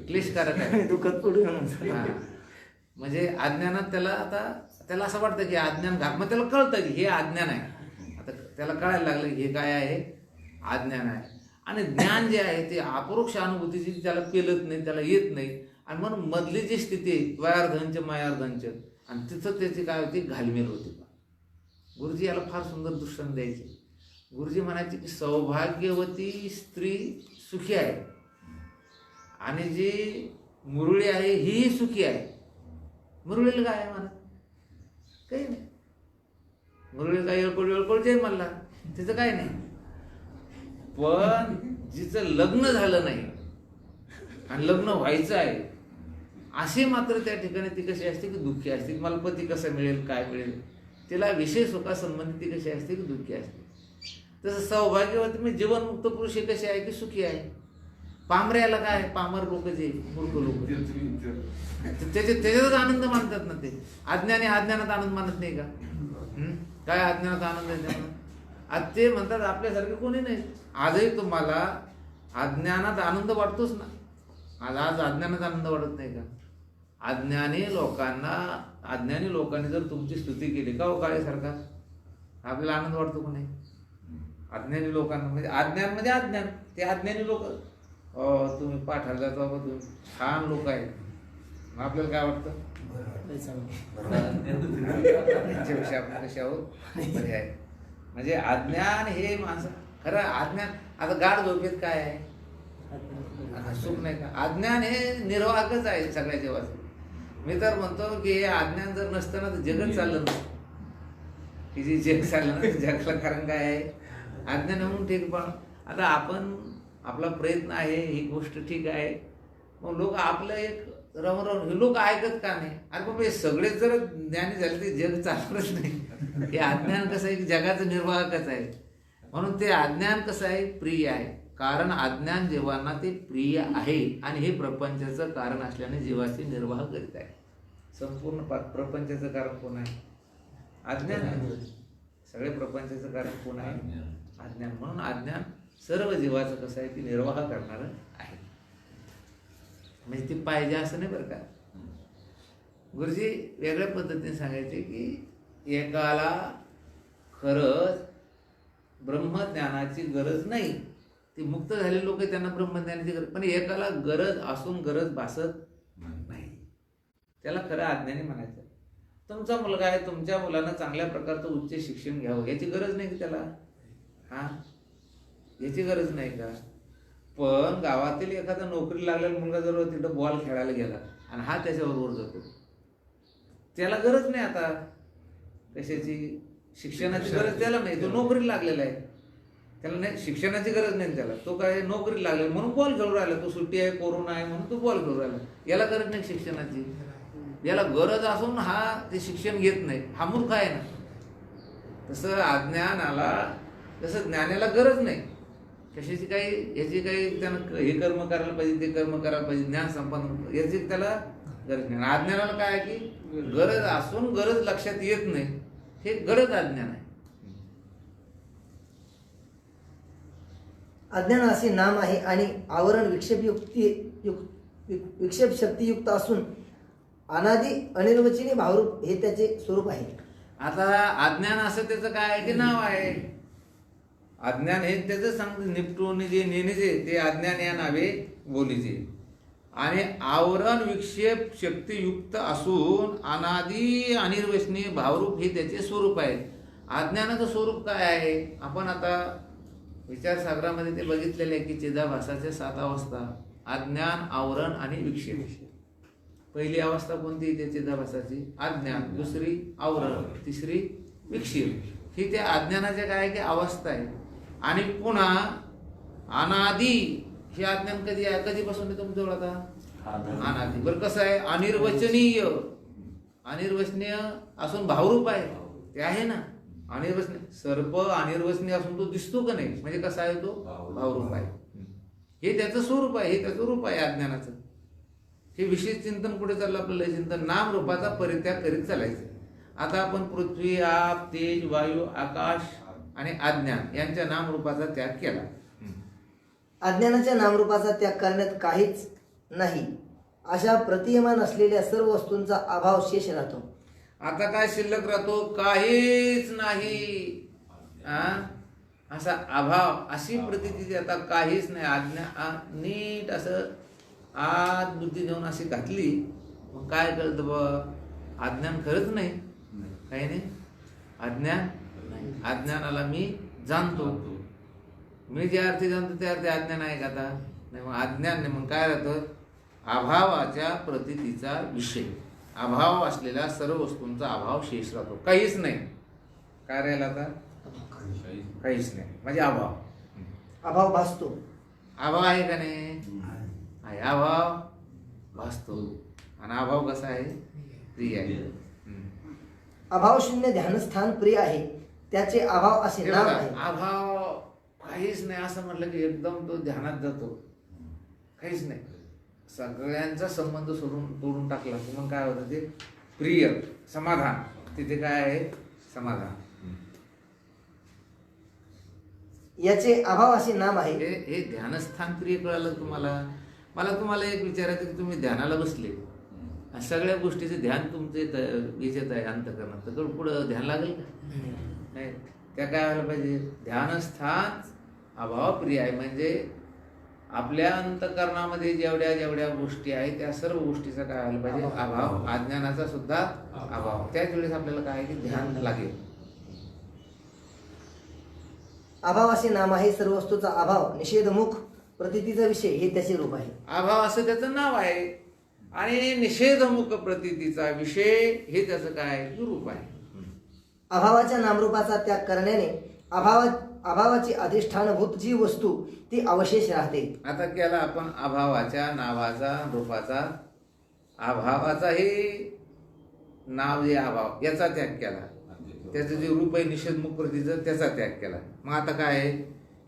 क्लेशकारक आहे. दुःखद पुढे म्हणजे अज्ञानात त्याला असं वाटतं की अज्ञान मग त्याला कळतं की हे अज्ञान आहे. आता त्याला कळायला लागलं हे काय आहे? अज्ञान आहे. आणि ज्ञान जे आहे ते अपरोक्ष अनुभूतीची, त्याला पेलत नाही, त्याला येत नाही. आणि म्हणून मधली जी स्थिती आहे वयार्धंच मायार्धंच, आणि तिथं त्याची काय होती, घालमेल होती. गुरुजी याला फार सुंदर दृष्टांत द्यायचे. गुरुजी म्हणायचे की सौभाग्यवती स्त्री सुखी आहे आणि जी मुरळी आहे ही सुखी आहे. मुरळीला काय आहे म्हणा, काही नाही. मुरळी काय येळकोळ जय मल्ला, तिचं काय नाही. पण जिचं लग्न झालं नाही आणि लग्न व्हायचं आहे असे मात्र त्या ठिकाणी ती कशी असते की दुःखी असते. मला पती कसा मिळेल, काय मिळेल, तिला विषय सुखासंबंधी ती कशी असते की दुःखी असते. तसं सौभाग्यवती म्हणजे जीवनमुक्त पुरुष हे कसे आहे की सुखी आहे. पामऱ्याला काय, पामर लोक जे मूर्ख लोक त्याच्यातच आनंद मानतात ना. ते अज्ञानी अज्ञानात आनंद मानत नाही का? काय अज्ञानात आनंद आहे त्यांना? आज ते म्हणतात आपल्यासारखे कोणी नाही. आजही तुम्हाला अज्ञानात आनंद वाटतोच ना. आज अज्ञानात आनंद वाटत नाही का? अज्ञानी लोकांनी जर तुमची स्तुती केली का हो काळेसारखा, आपल्याला आनंद वाटतो का नाही? अज्ञानी लोकांना म्हणजे अज्ञान म्हणजे अज्ञान, ते अज्ञानी लोक, तुम्ही पाठाला जाता बाबा, तुम्ही छान लोक आहेत, आपल्याला काय वाटतं? त्यांच्यापेक्षा आपण कशी आहोत बरे आहे. म्हणजे अज्ञान हे माणसं खरं अज्ञान. आता गाढ झोपेत काय आहे? सुख नाही का? अज्ञान हे निर्वाहकच आहे सगळ्या जीवाचं. मी तर म्हणतो की हे अज्ञान जर नसतं ना तर जगत चाललं नसतं. की जे जग चाललं ना जगाला कारण काय आहे? अज्ञान म्हणून ठीक. पण आता आपण आपला प्रयत्न आहे, ही गोष्ट ठीक आहे, मग लोक आपलं एक रमरम, हे लोक ऐकत का नाही? अरे बाबा हे सगळेच जर ज्ञानी झाले ते जग चालणारच नाही. हे अज्ञान कसं आहे की जगाचं निर्वाहकच आहे. म्हणून ते अज्ञान कसं आहे, प्रिय आहे. कारण अज्ञान जीवांना ते प्रिय आहे आणि हे प्रपंचाचं कारण असल्याने जीवाचे निर्वाह करीत आहे. संपूर्ण प्रपंचाचं कारण कोण आहे? अज्ञान आहे. सगळे प्रपंचाचं कारण कोण आहे? अज्ञान. म्हणून अज्ञान सर्व जीवाचं कसं आहे की निर्वाह करणारं आहे. म्हणजे ती पाहिजे असं नाही बरं का. गुरुजी वेगळ्या पद्धतीने सांगायचे की एकाला खरंच ब्रह्मज्ञानाची गरज नाही. ती मुक्त झालेली लोक त्यांना ब्रह्मज्ञानाची गरज, पण एकाला गरज असून गरज भासत नाही, त्याला खरं अज्ञानी म्हणायचं. तुमचा मुलगा आहे, तुमच्या मुलानं चांगल्या प्रकारचं उच्च शिक्षण घ्यावं याची गरज नाही की त्याला, याची गरज नाही का? पण गावातील एखादा नोकरी लागलेला मुलगा जर तिथं बॉल खेळायला गेला आणि हा त्याच्याबरोबर जातो, त्याला गरज नाही आता कशाची, शिक्षणाची गरज त्याला नाही. तो नोकरीला लागलेला आहे, त्याला नाही शिक्षणाची गरज नाही त्याला. तो काय नोकरीला लागला म्हणून बॉल खेळून राहिला. तो सुट्टी आहे, कोरोना आहे म्हणून तो बॉल खेळून राहिला. याला गरज नाही शिक्षणाची. याला गरज असून हा ते शिक्षण घेत नाही, हा मूर्ख आहे ना. तसं अज्ञानाला, तसं ज्ञानाला गरज नाही कशाची, काही याची काही त्यानं हे कर्म करायला पाहिजे, ते कर्म करायला पाहिजे, ज्ञान संपादन याची त्याला गरज नाही. अज्ञानाला काय आहे की गरज असून गरज लक्षात येत नाही, हे गरज अज्ञान आहे. अज्ञान असे नाम आहे आणि आवरण विक्षेप शक्तियुक्त असून अनादि अनिर्वचनीय भावरूप हे त्याचे स्वरूप आहे. आता अज्ञान असं त्याचं काय आहे की नाव आहे. अज्ञान हे त्याचं सांगते निपटून जे नेणेचे ते अज्ञान या नावे बोलीचे. आणि आवरण विक्षेप शक्तियुक्त असून अनादि अनिर्वचनीय भावरूप हे त्याचे स्वरूप आहे. अज्ञानाचं स्वरूप काय आहे? आपण आता विचारसागरामध्ये ते बघितलेले आहे की चिदाभासाच्या 7 अवस्था, अज्ञान, आवरण आणि विक्षेप. पहिली अवस्था कोणती त्या चिदाभासाची? अज्ञान. दुसरी आवरण, तिसरी विक्षेप. ही त्या अज्ञानाच्या काय आहे की अवस्था आहे. आणि पुन्हा अनादि हे अज्ञान कधी आहे, कधीपासून आहे तुमच्याजवळ आता? अनादि. बरं कसं आहे? अनिर्वचनीय, अनिर्वचनीय असून भावरूप आहे, ते आहे ना. अनिर्वचनीय सर्प अनिर्वचनीय असून तो दिसतो का नाही, म्हणजे कसा आहे तो? भावरूप आहे. हे त्याचं स्वरूप आहे, हे त्याचं रूप आहे अज्ञानाचं. हे विशेष चिंतन कुठे चाललं आपल्याला? चिंतन नाम रूपाचा परित्याग करीत चालायचं. आता आपण पृथ्वी, आप, तेज, वायू, आकाश आणि अज्ञान यांच्या नामरूपाचा त्याग केला. अज्ञानाच्या नामरूपाचा त्याग करण्यात काहीच नाही, अशा प्रतीयमान असलेल्या सर्व वस्तूंचा अभाव शेष राहतो. आता काय शिल्लक राहतो? काहीच नाही. असा अभाव, अशी प्रतीती आता काहीच नाही. नीट असं आत बुद्धी देऊन अशी घातली, मग काय कळतं बा, अज्ञान खरंच नाही, काही नाही, अज्ञान नाही. अज्ञानाला मी जाणतो, मी जे अर्थी जाणतो त्या अर्थी अज्ञान आहे का आता? नाही. मग अज्ञान नाही, मग काय राहतं? अभावाच्या प्रतीतीचा विषय, अभाव असलेल्या सर्व वस्तूंचा अभाव शेष राहतो, काहीच नाही. काय राहिला आता? काहीच नाही, म्हणजे अभाव. अभाव भासतो. अभाव आहे का नाही? आहे. अभाव भासतो. आणि अभाव कसा आहे? प्रिय आहे. अभाव शून्य ध्यानस्थान प्रिय आहे, त्याचे अभाव असे हे नाम बघा, आहे. अभाव काहीच नाही असं म्हटलं की एकदम तो ध्यानात जातो. काहीच नाही, सगळ्यांचा संबंध तोडून टाकला की मग काय होतं? ते प्रिय, समाधान. तिथे काय आहे? समाधान. याचे अभाव असे नाम आहे. हे ध्यानस्थान प्रिय कळालं तुम्हाला? मला तुम्हाला एक विचारायचं की तुम्ही ध्यानाला बसले, आणि सगळ्या गोष्टीचे ध्यान तुमचे याच्यात आहे, अंतःकरणात, तर पुढं ध्यान लागेल का? नाही. त्या काय व्हायला पाहिजे? ध्यानस्थान अभाव प्रिय आहे, म्हणजे आपल्या अंतःकरणामध्ये जेवढ्या जेवढ्या गोष्टी आहेत त्या सर्व गोष्टीचा काय व्हायला पाहिजे? अभाव. अज्ञानाचा सुद्धा अभाव. त्याच वेळेस आपल्याला काय आहे की ध्यान लागेल. अभाव असे नाम आहे. सर्व वस्तूचा अभाव, निषेधमुख प्रतीतीचा विषय हे त्याचे रूप आहे. अभाव असं त्याचं नाव आहे, आणि निषेधमुख प्रतीतीचा विषय हे त्याचं काय? रूप आहे. अभावाच्या नामरूपाचा त्याग करण्याने अभावाची अधिष्ठानभूत जी वस्तू ती अवशेष राहते. आता केला आपण अभावाच्या नावाचा, रूपाचा, अभावाचा हे नाव जे अभाव याचा त्याग केला, त्याचं जे रूप आहे निषेधमुख प्रतीचं त्याचा त्याग केला. मग आता काय आहे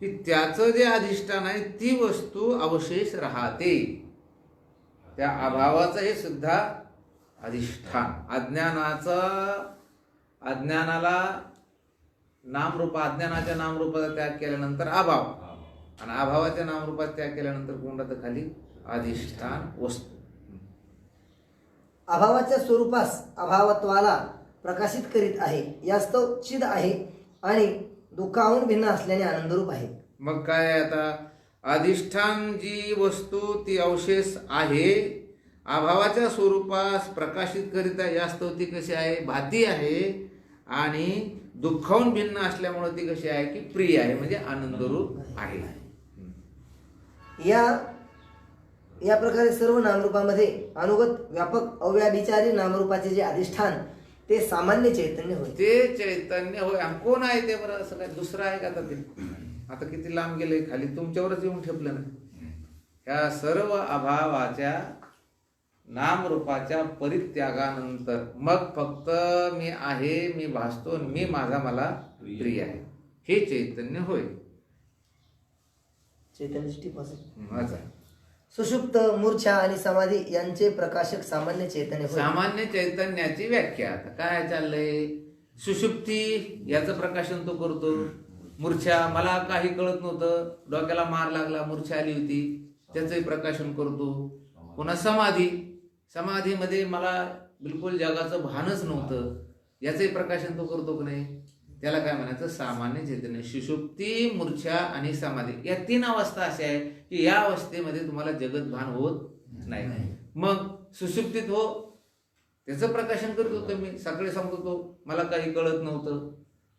की त्याचं जे अधिष्ठान आहे ती वस्तू अवशेष राहते. त्या अभावाचं हे सुद्धा अधिष्ठान. अज्ञानाला नामरूपा, अज्ञानाच्या नामरूपाचा त्याग केल्यानंतर अभाव, आणि अभावाच्या नामरूपाचा त्याग केल्यानंतर कोण राहतं खाली? अधिष्ठान वस्तू. अभावाच्या स्वरूपास अभावत्वाला प्रकाशित करीत आहे. यास्तव चिद आहे आणि दुःखाहून भिन्न असल्याने आनंदरूप आहे. मग काय आता? अधिष्ठान जी वस्तू ती अवशेष आहे, अभावाच्या स्वरूपास प्रकाशित करीत आहे. यास्तव ती कशी आहे? भाती आहे, आणि दुःखाहून भिन्न असल्यामुळे ती कशी आहे की प्रिय आहे, म्हणजे आनंदरूप आहे. या प्रकारे सर्व नामरूपामध्ये अनुगत व्यापक अव्याभिचारी नामरूपाचे जे अधिष्ठान ते सामान्य चैतन्य होय. ते चैतन्य होय. आणि कोण आहे ते? बरं, असं काय दुसरं आहे का आता? ते आता किती लांब गेले, खाली तुमच्यावरच येऊन ठेपलं ना. ह्या सर्व अभावाच्या नामरूपाच्या परित्यागानंतर मग फक्त मी आहे, मी भासतो, मी माझा मला प्रिय आहे, हे चैतन्य होय. चैतन्य सुषुप्त, मूर्छा आणि समाधी यांचे प्रकाशक सामान्य चैतन्य होय. सामान्य चैतन्याची व्याख्या आता काय चाललंय? सुषुप्ती याचं प्रकाशन तो करतो. मूर्छा, मला काही कळत नव्हतं, डोक्याला मार लागला, मूर्छा आली होती, त्याचंही प्रकाशन करतो. पुन्हा समाधीमध्ये मला बिलकुल जगाचं भानच नव्हतं, याचंही प्रकाशन तो करतो की नाही? त्याला काय म्हणायचं? सामान्य चैतन्य. सुषुप्ती, मूर्छा आणि समाधी या 3 अवस्था अशा आहे की या अवस्थेमध्ये तुम्हाला जगत भान होत नाही. मग सुषुप्तीत हो, त्याचं प्रकाशन करत होतं मी, सगळे सांगत होतो मला काही कळत नव्हतं.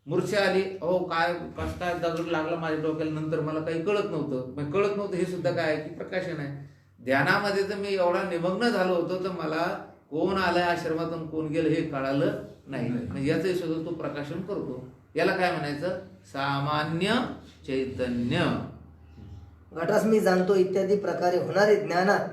मूर्छा आली, अहो काय काय दगड लागला माझ्या डोक्याला, नंतर मला काही कळत नव्हतं. हे सुद्धा काय आहे की प्रकाशन आहे. ध्यानामध्ये तर मी एवढा निमग्न झालो होतो तर मला कोण आलाय आश्रमातून, कोण गेलं हे कळालं नाही. म्हणजे याचंही सुद्धा तो प्रकाशन करतो. याला काय म्हणायचं? सामान्य चैतन्य. घटास मी जाणतो इत्यादी प्रकारे होणारे ज्ञानात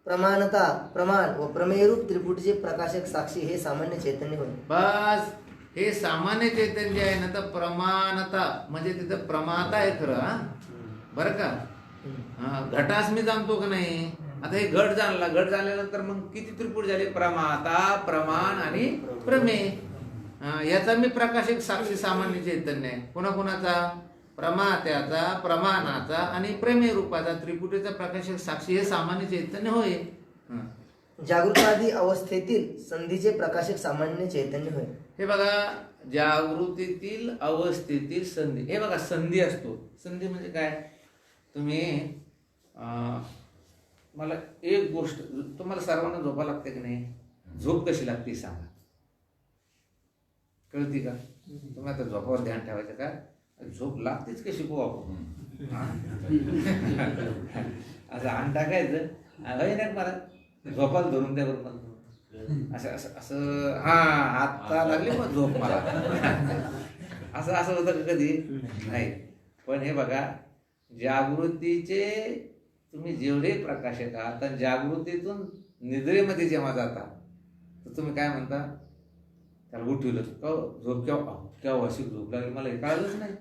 प्रमाणता, प्रमाण व प्रमेयरूप त्रिपुटीचे प्रकाशक साक्षी हे सामान्य चैतन्य होय. बस, हे सामान्य चैतन्य आहे ना. तर प्रमाणता म्हणजे तिथं प्रमाता आहे खरं, बरं का? घटास मी जाणतो का नाही? आता हे घट जाणल्यानंतर मग किती त्रिपुट झाले? प्रमाता, प्रमाण आणि प्रमेय. याचा मी प्रकाशक साक्षी सामान्य चैतन्य आहे. कोणाचा? प्रमात्याचा, प्रमाणाचा आणि प्रमेय रूपाचा त्रिपुटीचा प्रकाशक साक्षी हे सामान्य चैतन्य होय. जागृतादी अवस्थेतील संधीचे प्रकाशक सामान्य चैतन्य होय. हे बघा, जागृतीतील अवस्थेतील संधी. हे बघा, संधी असतो. संधी म्हणजे काय? तुम्ही मला एक गोष्ट, तुम्हाला सर्वांना झोपा लागते की नाही? झोप कशी लागते सांगा, कळती का? तुम्ही आता झोपावर ध्यान ठेवायचं का? झोप लागतेच कशी को आपण असं आण टाकायचं, नाही मला झोपाला धरून द्या बरोबर, असं असं असं, हा आता लागली मग झोप मला असं असं होतं का कधी? नाही. पण हे बघा, जागृतीचे तुम्ही जेवढे प्रकाशक आहात, आणि जागृतीतून निद्रेमध्ये जेव्हा जाता तर तुम्ही काय म्हणता? त्याला उठवलं का झोप केव्हा अशी झोप लागली मला हे कळलंच नाही.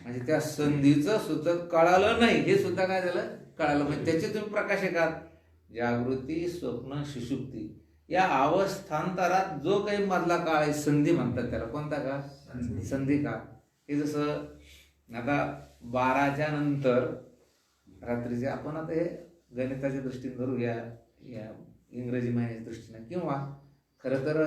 म्हणजे त्या संधीचं सुद्धा कळालं नाही, हे सुद्धा काय झालं? कळालं. म्हणजे त्याचे तुम्ही प्रकाशक आहात. जागृती, स्वप्न, सुषुप्ती या अवस्थांतरात जो काही मधला काळ आहे, संधी म्हणतात त्याला. कोणता काळ? संधी काळ. हे जसं आता 12च्या नंतर रात्रीचे, आपण आता हे गणिताच्या दृष्टीने धरू, या इंग्रजी महिन्याच्या दृष्टीने, किंवा खरं तर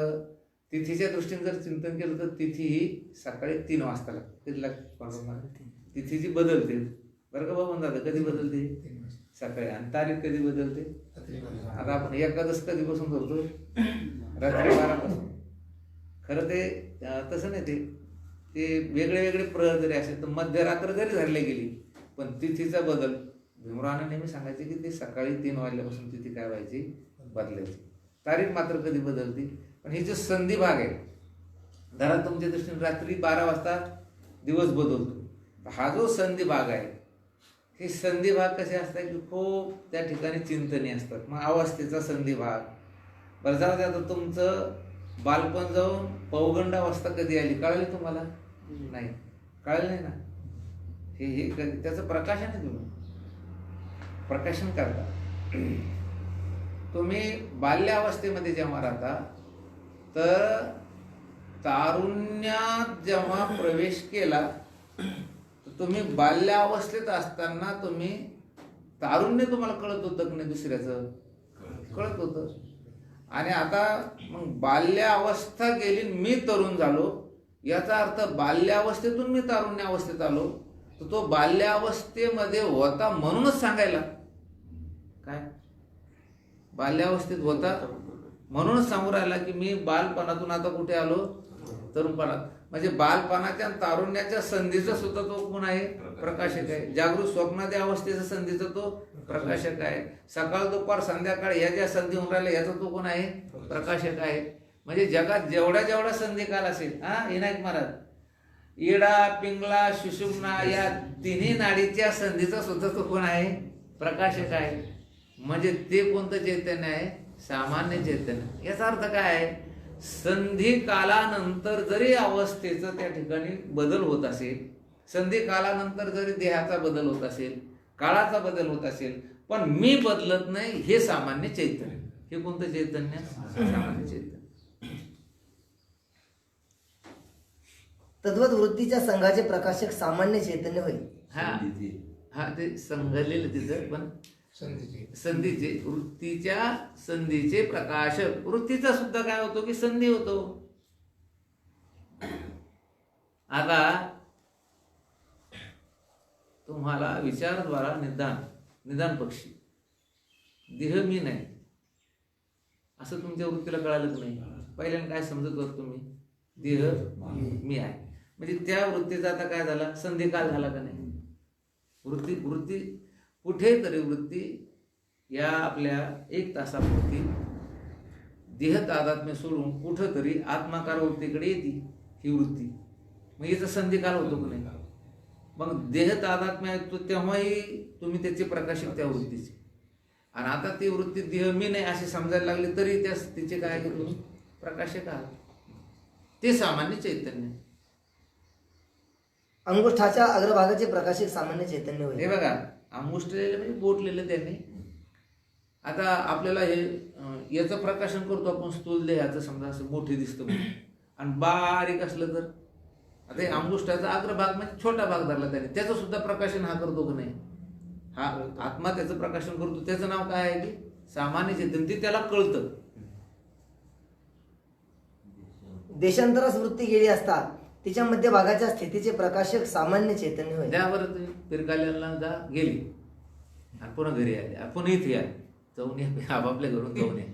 तिथीच्या दृष्टीने जर चिंतन केलं तर तिथी ही सकाळी 3 वाजता लागते. कधी लागते? तिथीची बदलते बरं का बाबा दादा, कधी बदलते? सकाळी. आणि तारीख कधी बदलते? आता आपण एकादश कधीपासून करतो? रात्री 12 पासून. खरं ते तसं नाही, ते वेगळे वेगळे प्रहर जरी असेल तर मध्यरात्र जरी धरली गेली, पण तिथीचा बदल भीमरावांना नेहमी सांगायचे की ते सकाळी 3 वाजल्यापासून तिथी काय व्हायची? बदलायची. तारीख मात्र कधी बदलती? पण हे जे संधी भाग आहे, धरा तुमच्या दृष्टीने रात्री 12 वाजता दिवस बदलतो. हा जो संधी भाग आहे, हे संधी भाग कसे असतात की खूप त्या ठिकाणी चिंतनी असतात. मग अवस्थेचा संधी भाग. बरं, जाऊ द्या, आता तुमचं बालपण जाऊन पौगंडावस्था कधी आली कळाली तुम्हाला? नाही, कळलं नाही ना. हे कधी त्याचं प्रकाशन आहे, तुम्ही प्रकाशन करता. तुम्ही बाल्यावस्थेमध्ये जेव्हा राहता, तर तारुण्यात जेव्हा प्रवेश केला, तर तुम्ही बाल्यावस्थेत असताना तुम्ही तारुण्य तुम्हाला कळत होतं की नाही? दुसऱ्याचं कळत होतं. आणि आता मग बाल्यावस्था गेली, मी तरुण झालो, याचा अर्थ बाल्यावस्थेतून मी तारुण्यावस्थेत आलो, तर तो बाल्यावस्थेमध्ये होता म्हणूनच सांगायला काय? बाल्यावस्थेत होता म्हणूनच सांगू राहिला की मी बालपणातून आता कुठे आलो? तरुणपणात. म्हणजे बालपणाच्या आणि तारुण्याच्या संधीचा सुद्धा तो कोण आहे? प्रकाशक आहे. जागृत स्वप्नादी अवस्थेच्या संधीचा तो प्रकाशक आहे. सकाळ दुपार संध्याकाळ या ज्या संधी होऊन राहिल्या याचा तो कोण आहे? प्रकाशक आहे. म्हणजे जगात जेवढा संधी काल असेल, विनायक महाराज, इडा, पिंगला, सुषुम्ना या तिन्ही नाडीच्या संधीचा सुद्धा तो कोण आहे? प्रकाशक आहे. म्हणजे ते कोणतं चैतन्य आहे? सामान्य चैतन्य. याचा अर्थ काय आहे? संधी कालानंतर जरी अवस्थेचं त्या ठिकाणी बदल होत असेल, संधी कालानंतर जरी देहाचा बदल होत असेल, काळाचा बदल होत असेल, पण मी बदलत नाही, हे सामान्य चैतन्य. हे कोणतं चैतन्य? सामान्य चैतन्य. तद्वत वृत्तीच्या संघाचे प्रकाशक सामान्य चैतन्य होईल. हा ते संघलेलं तिथं, पण संधीचे वृत्तीच्या संधीचे प्रकाशक. वृत्तीचा सुद्धा काय होतो की संधी होतो. आता तुम्हाला विचारद्वारा निदान पक्षी, देह मी नाही असं तुमच्या वृत्तीला कळालं की नाही? पहिल्यांदा काय समजत होत तुम्ही? देह मी आहे. म्हणजे त्या वृत्तीचा आता काय झाला? संधी काल झाला का नाही? वृत्ती कुठेतरी वृत्ती या आपल्या 1 तासापुरती देह तादात्म्य सोडून कुठंतरी आत्माकार वृत्तीकडे येते ही वृत्ती. मग याचा संधिकाल होतो की नाही? मग देह तादात्म्य येतो तेव्हाही तुम्ही त्याचे प्रकाशक त्या वृत्तीचे. आणि आता ती वृत्ती देह मी नाही अशी समजायला लागली तरी त्या तिचे काय तुम्ही प्रकाशक आहात. ते सामान्य चैतन्य. अंगुष्ठाच्या अग्रभागाचे प्रकाशक सामान्य चैतन्य होईल. हे बघा, अंगुष्ठ लिहिलं म्हणजे बोट लिहिलं त्यांनी. आता आपल्याला हे याचं प्रकाशन करतो आपण स्थूल देहाचं, समजा असं मोठे दिसतं म्हणून, आणि बारीक असलं तर आता हे अंगुष्ठाचा अग्रभाग म्हणजे छोटा भाग धरला त्याने, त्याचं सुद्धा प्रकाशन हा करतो की नाही? हा आत्मा त्याचं प्रकाशन करतो. त्याचं नाव काय आहे की सामान्य चैतन्य. ते त्याला कळतं. देशांतरास वृत्ती गेली असता तिच्या मध्यभागाच्या स्थितीचे प्रकाशक सामान्य चैतन्य होय. द्या बरं तुम्ही पिरगाल्याला जा गेली आणि पुन्हा घरी आले आणि पुन्हा इथे या जाऊन या आपापल्या घरून जाऊन या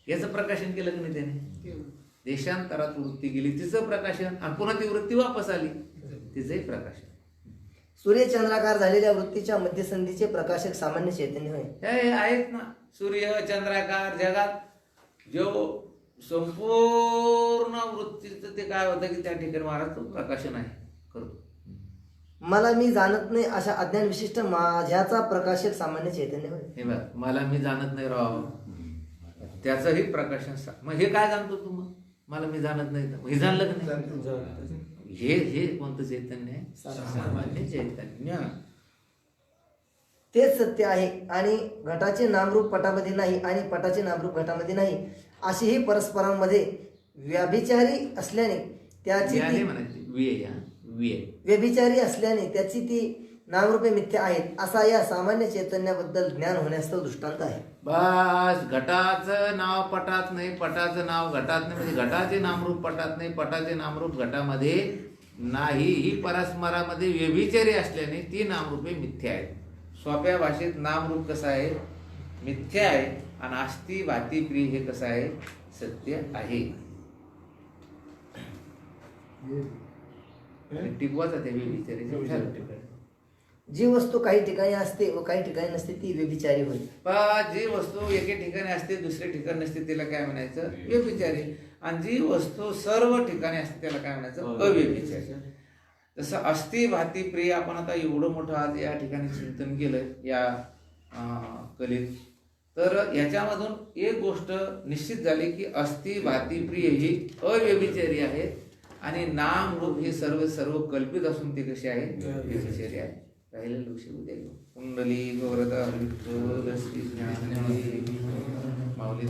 याचं प्रकाशन केलं की नाही त्याने. देशांतरात वृत्ती गेली तिचं प्रकाशन आणि पुन्हा ती वृत्ती वापस आली तिचंही प्रकाशन. सूर्यचंद्राकार झालेल्या वृत्तीच्या मध्यसंधीचे प्रकाशक सामान्य चैतन्य होय. हे आहेत ना सूर्य चंद्राकार जगात जो संपूर्ण वृत्तीचं ते काय होतं की त्या ठिकाणी महाराज तो प्रकाशन आहे करतो. मला मी जाणत नाही अशा अज्ञान विशिष्ट माझ्याचा प्रकाशक सामान्य चैतन्य होय. हे बघ मला मी जाणत नाही राव त्याचंही प्रकाशन मग हे काय जाणतो तू मग मला मी जाणत नाही तर हे जाणलं की नाही. हे कोणतं चैतन्य आहे सामान्य चैतन्य. तेच सत्य आहे आणि घटाचे नामरूप पटामध्ये नाही आणि पटाचे नामरूप घटामध्ये नाही अशी ही परस्परांमध्ये व्याभिचारी असल्याने त्याची आहे ती म्हणायची विये विये व्यभिचारी असल्याने त्याची ती नामरूपे मिथ्या आहेत असा या सामान्य चैतन्याबद्दल ज्ञान होण्यास तो दृष्टांत आहे. बस घटाचं नाव पटात नाही पटाचं नाव घटात नाही म्हणजे घटाचे नामरूप पटात नाही पटाचे नामरूप घटामध्ये नाही ही परस्परामध्ये व्यभिचारी असल्याने ती नामरूपे मिथ्या आहेत. सोप्या भाषेत नामरूप कसं आहे मिथ्या आहे आणि आस्ती भाती प्रिय हे कसं आहे सत्य आहे. टिकवाचा ते व्यभिचारी. जी वस्तू काही ठिकाणी असते व काही ठिकाणी नसते ती व्यभिचारी होईल. पण जी वस्तू एके ठिकाणी असते दुसऱ्या ठिकाणी नसते तिला काय म्हणायचं व्यभिचारी आणि जी वस्तू सर्व ठिकाणी असते त्याला काय म्हणायचं अव्यभिचारी. जसं अस्ति भाती प्रिय आपण आता एवढं मोठं आज या ठिकाणी चिंतन केलं या कलेत तर याच्यामधून एक गोष्ट निश्चित झाली की अस्ति भाती प्रिय ही अव्यभिचारी आहेत आणि नाम रूप हे सर्व कल्पित असून ते कसे आहेत व्यभिचारी आहेत. राहिले लक्ष उद्या कुंडली गौरता माऊली